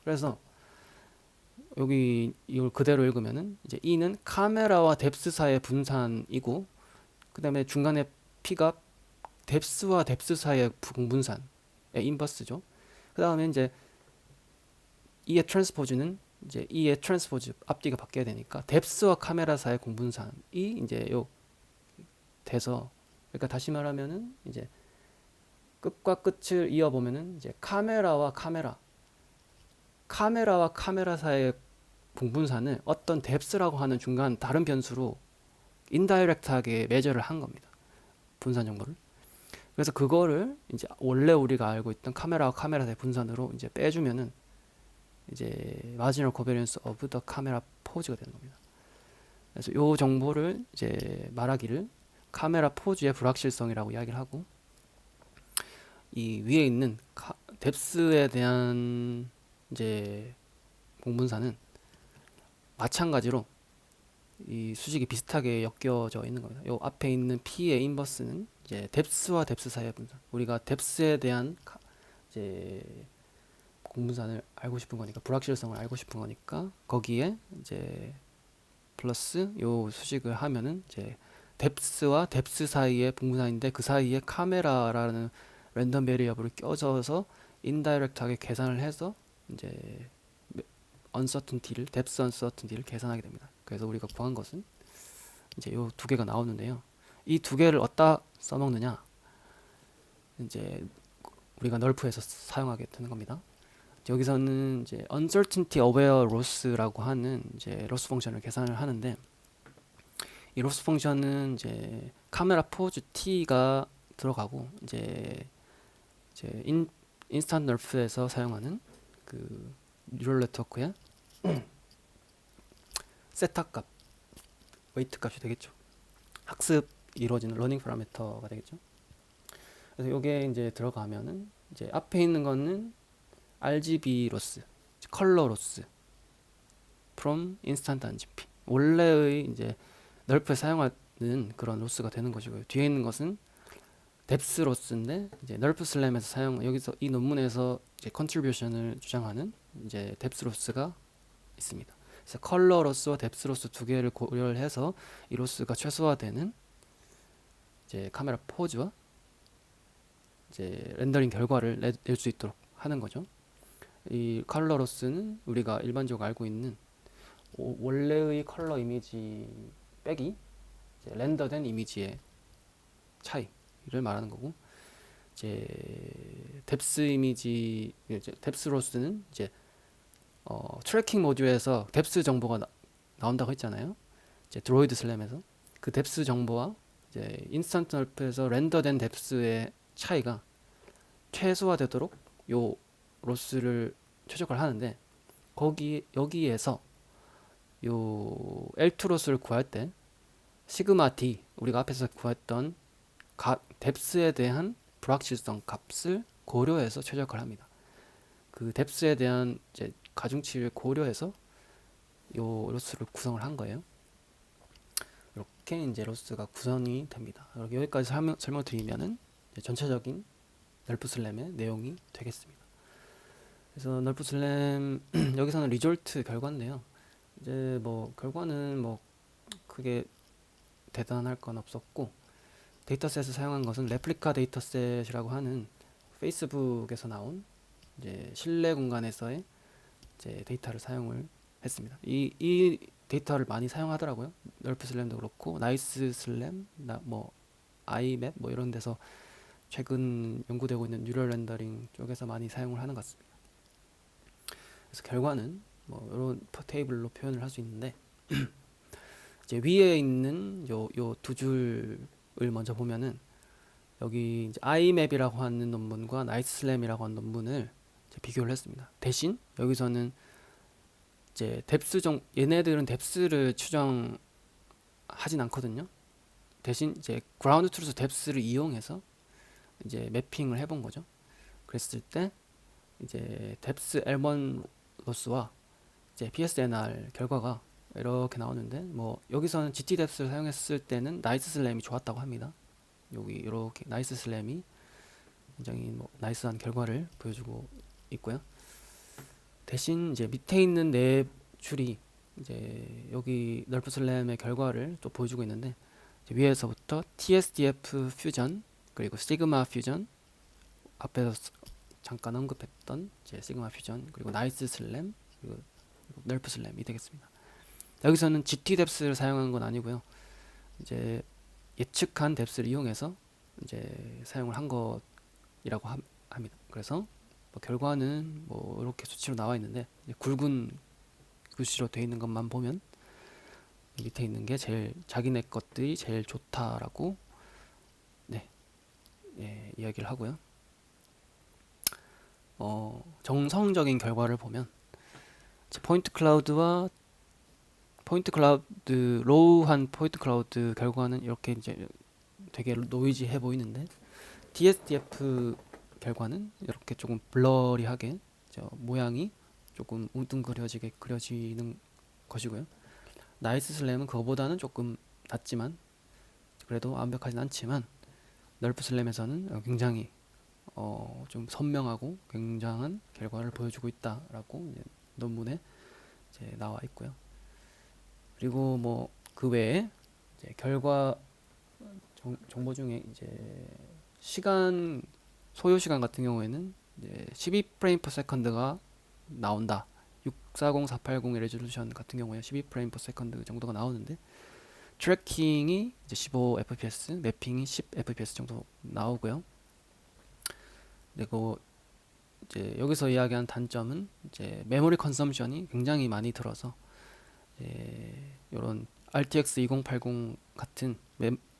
그래서 여기 이걸 그대로 읽으면은 이제 E는 카메라와 뎁스 사이의 분산이고, 그 다음에 중간에 P가 뎁스와 뎁스 사이의 공분산의 인버스죠. 그 다음에 이제 E의 트랜스포즈는 이제 E의 트랜스포즈 앞뒤가 바뀌어야 되니까 뎁스와 카메라 사이의 공분산이 이제 요 돼서, 그러니까 다시 말하면은 이제 끝과 끝을 이어보면은 이제 카메라와 카메라 사이의 공분산을 어떤 뎁스라고 하는 중간 다른 변수로 인다이렉트하게 매저를 한 겁니다. 분산 정보를. 그래서 그거를 이제 원래 우리가 알고 있던 카메라와 카메라 사이 분산으로 이제 빼주면은 이제 마지널 코베리언스 오브 더 카메라 포즈가 되는 겁니다. 그래서 요 정보를 이제 말하기를 카메라 포즈의 불확실성이라고 이야기를 하고, 이 위에 있는 뎁스에 대한 이제 공분산은 마찬가지로 이 수직이 비슷하게 엮여져 있는 겁니다. 요 앞에 있는 P의 인버스는 이제 뎁스와 뎁스 사이의 분산. 우리가 뎁스에 대한 이제 공분산을 알고 싶은 거니까, 불확실성을 알고 싶은 거니까 거기에 이제 플러스 요 수식을 하면은 이제 뎁스와 뎁스 사이의 분산인데, 그 사이에 카메라라는 랜덤 베리어블을 껴줘서 인다이렉트하게 계산을 해서 이제 uncertainty를, 뎁스 uncertainty를 계산하게 됩니다. 그래서 우리가 구한 것은 이제 요 두 개가 나오는데요. 이 두 개를 어디다 써먹느냐? 이제 우리가 널프에서 사용하게 되는 겁니다. 여기서는 이제 uncertainty aware loss라고 하는 이제 로스 펑션을 계산을 하는데, 이 로스 펑션은 이제 카메라 포즈 t가 들어가고, 이제 인스턴트 널프에서 사용하는 그 뉴럴 네트워크의 세타 값, 웨이트 값이 되겠죠. 학습 이루어지는 러닝 파라미터가 되겠죠. 그래서 이게 이제 들어가면은 이제 앞에 있는 거는 RGB 로스, 컬러 로스 from instant RGB, 원래의 이제 널프에 사용하는 그런 로스가 되는 것이고요. 뒤에 있는 것은 뎁스 로스인데, 이제 널프 슬램에서 사용, 여기서 이 논문에서 이제 컨트리뷰션을 주장하는 이제 뎁스 로스가 있습니다. 그래서 컬러 로스와 뎁스 로스 두 개를 고려를 해서 이 로스가 최소화되는 이제 카메라 포즈와 이제 렌더링 결과를 낼 수 있도록 하는 거죠. 이 컬러 로스는 우리가 일반적으로 알고 있는 원래의 컬러 이미지 빼기 이제 렌더된 이미지의 차이를 말하는 거고, 이제 뎁스 이미지, 이제 뎁스 로스는 이제 트래킹 모듈에서 뎁스 정보가 나온다고 했잖아요. 이제 드로이드 슬램에서 그 뎁스 정보와 이제 인스턴트 널프에서 렌더된 뎁스의 차이가 최소화되도록 요 로스를 최적화를 하는데, 여기에서 요 L2 로스를 구할 때 시그마 D, 우리가 앞에서 구했던 뎁스에 대한 불확실성 값을 고려해서 최적화를 합니다. 그 뎁스에 대한 이제 가중치를 고려해서 요 로스를 구성을 한 거예요. 이렇게 이제 로스가 구성이 됩니다. 여기까지 설명드리면은 전체적인 널프 슬램의 내용이 되겠습니다. 그래서 널프 슬램 여기서는 리졸트 결과인데요. 이제 뭐 결과는 뭐 크게 대단할 건 없었고, 데이터셋을 사용한 것은 레플리카 데이터셋이라고 하는 페이스북에서 나온 이제 실내 공간에서의 이제 데이터를 사용을 했습니다. 이 데이터를 많이 사용하더라고요. 널프 슬램도 그렇고 나이스 슬램, 뭐 아이맵 뭐 이런 데서 최근 연구되고 있는 뉴럴 렌더링 쪽에서 많이 사용을 하는 것 같습니다. 그래서 결과는 뭐 이런 테이블로 표현을 할 수 있는데 이제 위에 있는 요 두 줄을 먼저 보면은 여기 이제 아이맵이라고 하는 논문과 나이스슬램이라고 하는 논문을 이제 비교를 했습니다. 대신 여기서는 이제 얘네들은 뎁스를 추정하진 않거든요. 대신 이제 그라운드 트루스 뎁스를 이용해서 이제 매핑을 해본 거죠. 그랬을 때 이제 뎁스 L1 로스와 이제 PSNR 결과가 이렇게 나오는데 뭐 여기서는 GT 뎁스를 사용했을 때는 나이스 슬램이 좋았다고 합니다. 여기 이렇게 나이스 슬램이 굉장히 뭐 나이스한 결과를 보여주고 있고요. 대신 이제 밑에 있는 네 줄이 이제 여기 널프 슬램의 결과를 또 보여주고 있는데 위에서부터 TSDF 퓨전 그리고 시그마 퓨전 앞에서 잠깐 언급했던 이제 시그마 퓨전 그리고 나이스 슬램 그리고 널프 슬램이 되겠습니다. 여기서는 GT 뎁스를 사용한 건 아니고요. 이제 예측한 뎁스를 이용해서 이제 사용을 한 것이라고 합니다. 그래서 뭐 결과는 뭐 이렇게 수치로 나와 있는데 굵은 글씨로 되어 있는 것만 보면 밑에 있는 게 제일 자기네 것들이 제일 좋다라고 네, 예, 이야기를 하고요. 정성적인 결과를 보면 포인트 클라우드 로우한 포인트 클라우드 결과는 이렇게 이제 되게 노이지해 보이는데 TSDF 결과는 이렇게 조금 블러리하게 모양이 조금 웅뚱그려지게 그려지는 것이고요. 나이스 슬램은 그거보다는 조금 낮지만 그래도 완벽하진 않지만 널프 슬램에서는 굉장히 좀 선명하고 굉장한 결과를 보여주고 있다라고 이제 논문에 이제 나와 있고요. 그리고 뭐 그 외에 이제 결과 정보 중에 이제 소요 시간 같은 경우에는 이제 12프레임 per second가 나온다. 640, 480의 레졸루션 같은 경우에 12프레임 per second 정도가 나오는데 트래킹이 이제 15fps, 매핑이 10fps 정도 나오고요. 그리고 이제 여기서 이야기한 단점은 이제 메모리 컨섬션이 굉장히 많이 들어서 이런 RTX 2080 같은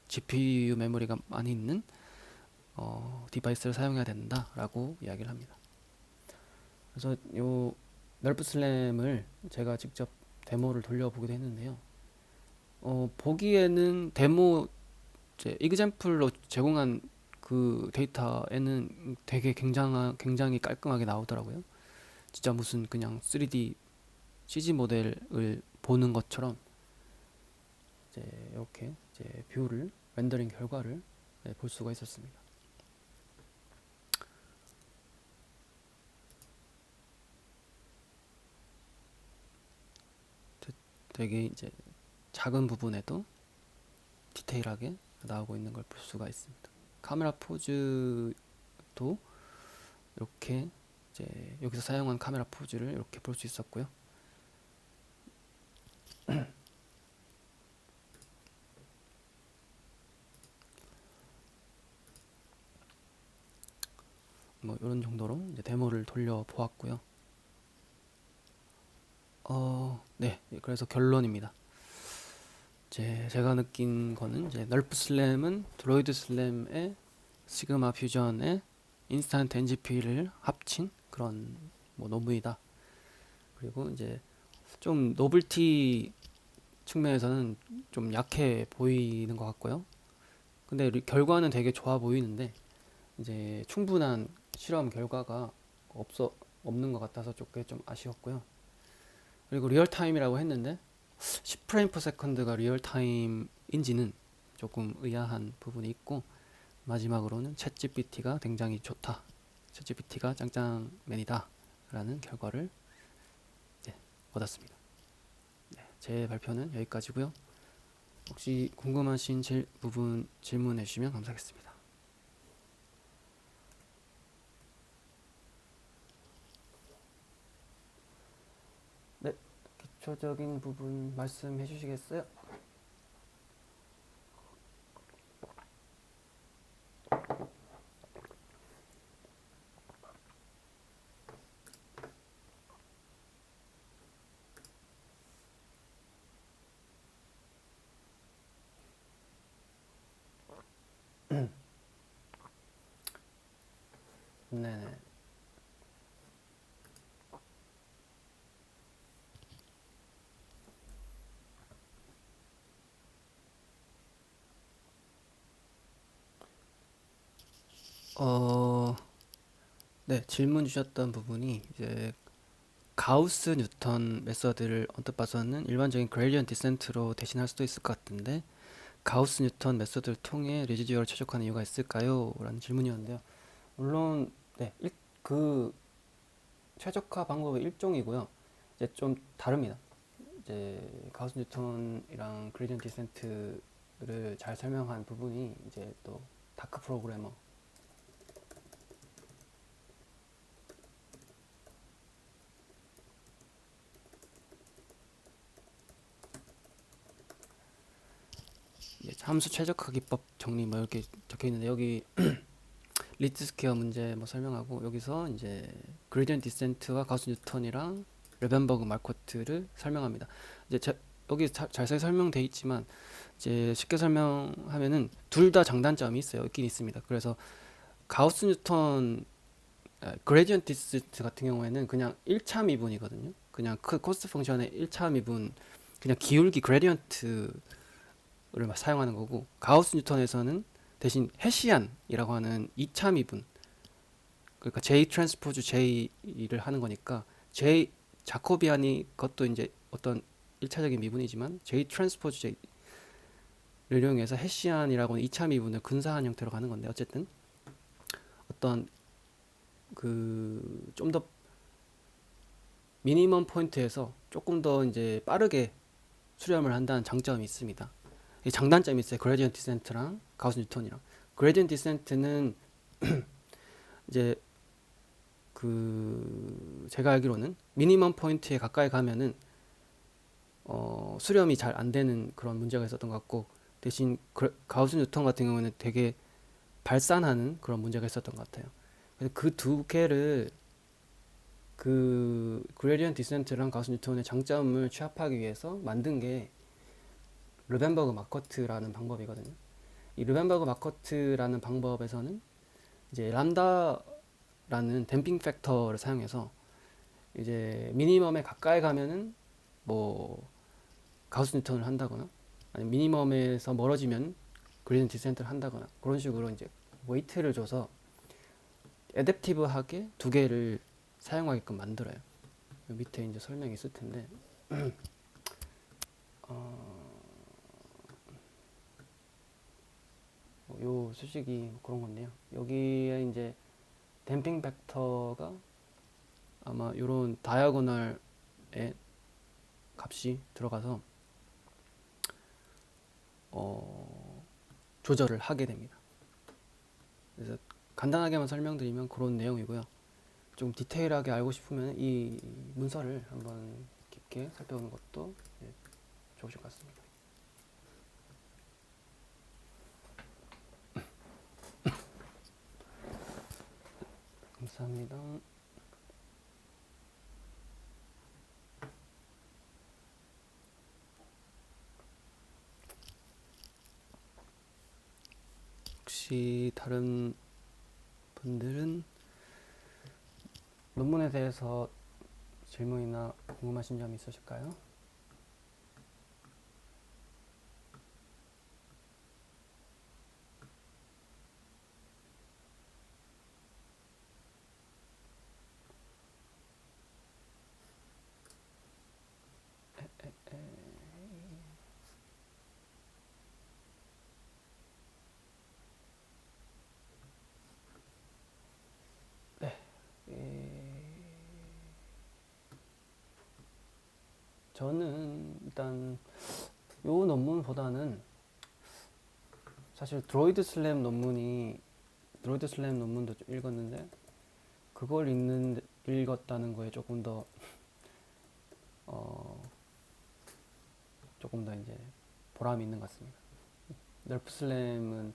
GPU 메모리가 많이 있는 디바이스를 사용해야 된다라고 이야기를 합니다. 그래서 요 널프 슬램을 제가 직접 데모를 돌려보기도 했는데요. 보기에는 데모 이그젬플로 제공한 그 데이터에는 되게 굉장히 깔끔하게 나오더라고요. 진짜 무슨 그냥 3D CG 모델을 보는 것처럼 이제 이렇게 이제 뷰를 렌더링 결과를 볼 수가 있었습니다. 되게 이제 작은 부분에도 디테일하게 나오고 있는 걸 볼 수가 있습니다. 카메라 포즈도 이렇게 이제 여기서 사용한 카메라 포즈를 이렇게 볼 수 있었고요. 뭐 이런 정도로 이제 데모를 돌려 보았고요. 네, 그래서 결론입니다. 제가 느낀 거는 이제 널프 슬램은 드로이드 슬램의 시그마 퓨전의 인스턴트 NGP를 합친 그런 뭐 논문이다. 그리고 이제 좀 노블티 측면에서는 좀 약해 보이는 것 같고요. 근데 결과는 되게 좋아 보이는데 이제 충분한 실험 결과가 없는 것 같아서 조금 좀 아쉬웠고요. 그리고 리얼타임이라고 했는데 10프레임 per second가 리얼타임인지는 조금 의아한 부분이 있고 마지막으로는 챗GPT가 굉장히 좋다. 챗GPT가 짱짱맨이다. 라는 결과를 얻었습니다. 네, 제 발표는 여기까지고요. 혹시 궁금하신 부분 질문해 주시면 감사하겠습니다. 네, 기초적인 부분 말씀해 주시겠어요? 네네. 어, 네, 질문 주셨던 부분이 이제 가우스 뉴턴 메서드를 언뜻 봐서는 일반적인 그레디언트 디센트로 대신할 수도 있을 것 같은데 가우스 뉴턴 메서드를 통해 레지듀얼을 최적화하는 이유가 있을까요? 라는 질문이었는데요. 물론 네, 그 최적화 방법의 일종이고요. 이제 좀 다릅니다. 이제 가우스 뉴턴이랑 그레디언트 디센트를 잘 설명한 부분이 이제 또 다크 프로그래머 함수 최적화 기법 정리 뭐 이렇게 적혀 있는데 여기 리트 스퀘어 문제 뭐 설명하고 여기서 이제 그레디언트 디센트와 가우스 뉴턴이랑 레벤버그 마르코트를 설명합니다. 이제 여기 자세히 설명돼 있지만 이제 쉽게 설명하면은 둘 다 장단점이 있어요. 있긴 있습니다. 그래서 가우스 뉴턴 그레디언트 디센트 같은 경우에는 그냥 1차 미분이거든요. 그냥 코스트 펑션의 1차 미분 그냥 기울기 그레디언트 를 사용하는 거고 가우스 뉴턴에서는 대신 헤시안이라고 하는 2차 미분 그러니까 J 트랜스포즈 J를 하는 거니까 J 자코비안이 그것도 이제 어떤 1차적인 미분이지만 J 트랜스포즈 J를 이용해서 헤시안이라고 하는 2차 미분을 근사한 형태로 가는 건데 어쨌든 어떤 그 좀 더 미니멈 포인트에서 조금 더 이제 빠르게 수렴을 한다는 장점이 있습니다. 이 장단점이 있어요. 그레디언트 디센트랑 가우스 뉴턴이랑. 그레디언트 디센트는 이제 그 제가 알기로는 미니멈 포인트에 가까이 가면은 수렴이 잘 안 되는 그런 문제가 있었던 것 같고 대신 가우스 뉴턴 같은 경우는 되게 발산하는 그런 문제가 있었던 것 같아요. 그래서 그 두 개를 그 그레디언트 디센트랑 가우스 뉴턴의 장점을 취합하기 위해서 만든 게 르벤버그 마커트라는 방법이거든요. 이 르벤버그 마커트라는 방법에서는 이제 람다라는 댐핑 팩터를 사용해서 이제 미니멈에 가까이 가면은 뭐 가우스 뉴턴을 한다거나 아니면 미니멈에서 멀어지면 그레디언트 디센트를 한다거나 그런 식으로 이제 웨이트를 줘서 애댑티브하게 두 개를 사용하게끔 만들어요. 밑에 이제 설명이 있을 텐데 요 수식이 그런 건데요. 여기에 이제 댐핑 팩터가 아마 요런 다이아고널에 값이 들어가서 조절을 하게 됩니다. 그래서 간단하게만 설명드리면 그런 내용이고요. 좀 디테일하게 알고 싶으면 이 문서를 한번 깊게 살펴보는 것도 좋으실 것 같습니다. 감사합니다. 혹시 다른 분들은 논문에 대해서 질문이나 궁금하신 점이 있으실까요? 저는 일단 요 논문보다는 사실 드로이드 슬램 논문도 좀 읽었는데 그걸 읽었다는 거에 조금 더 이제 보람이 있는 것 같습니다. 널프 슬램은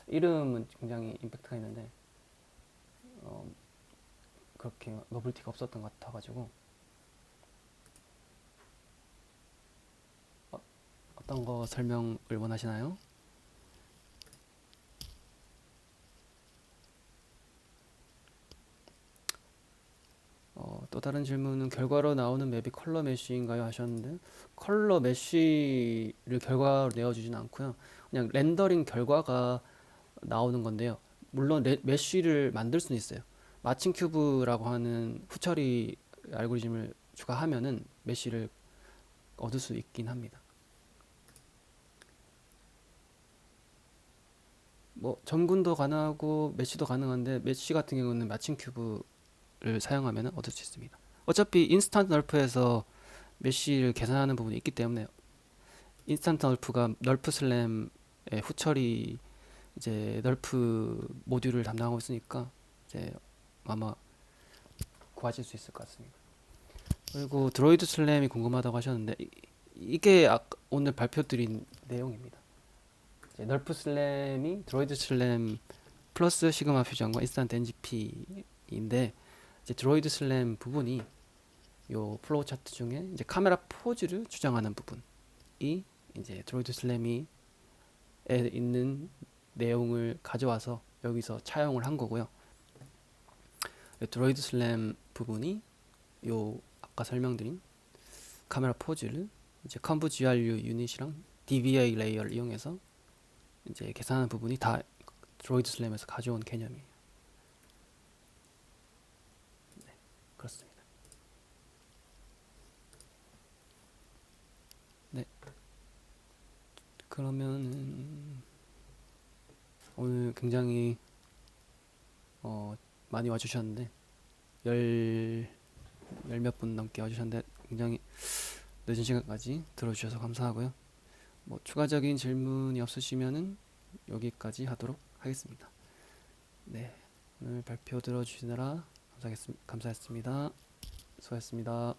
이름은 굉장히 임팩트가 있는데 그렇게 노블티가 없었던 것 같아가지고 어떤 거 설명을 원하시나요? 또 다른 질문은 결과로 나오는 맵이 컬러 메쉬인가요? 하셨는데 컬러 메쉬를 결과로 내어주진 않고요. 그냥 렌더링 결과가 나오는 건데요. 물론 메쉬를 만들 수는 있어요. 마칭 큐브라고 하는 후처리 알고리즘을 추가하면은 메쉬를 얻을 수 있긴 합니다. 뭐 점근도 가능하고 메쉬도 가능한데 메쉬 같은 경우는 마칭 큐브를 사용하면 얻을 수 있습니다. 어차피 인스턴트 널프에서 메쉬를 계산하는 부분이 있기 때문에 인스턴트 널프가 널프 슬램의 후처리 이제 널프 모듈을 담당하고 있으니까 이제 아마 구하실 수 있을 것 같습니다. 그리고 드로이드 슬램이 궁금하다고 하셨는데 이게 오늘 발표드린 내용입니다. 이제 널프 슬램이 드로이드 슬램 플러스 시그마 퓨전과 인스턴트 NGP인데 이제 드로이드 슬램 부분이 요 플로우 차트 중에 이제 카메라 포즈를 추정하는 부분이 이제 드로이드 슬램이 에 있는 내용을 가져와서 여기서 차용을 한 거고요. 드로이드 슬램 부분이 요 아까 설명드린 카메라 포즈를 이제 컨브 GRU 유닛이랑 DVA 레이어를 이용해서 이제 계산하는 부분이 다 드로이드 슬램에서 가져온 개념이에요. 네, 그렇습니다. 네, 그러면은 오늘 굉장히 많이 와주셨는데 열 몇 분 넘게 와주셨는데 굉장히 늦은 시간까지 들어주셔서 감사하고요. 뭐 추가적인 질문이 없으시면은 여기까지 하도록 하겠습니다. 네, 오늘 발표 들어주시느라 감사했습니다. 수고하셨습니다.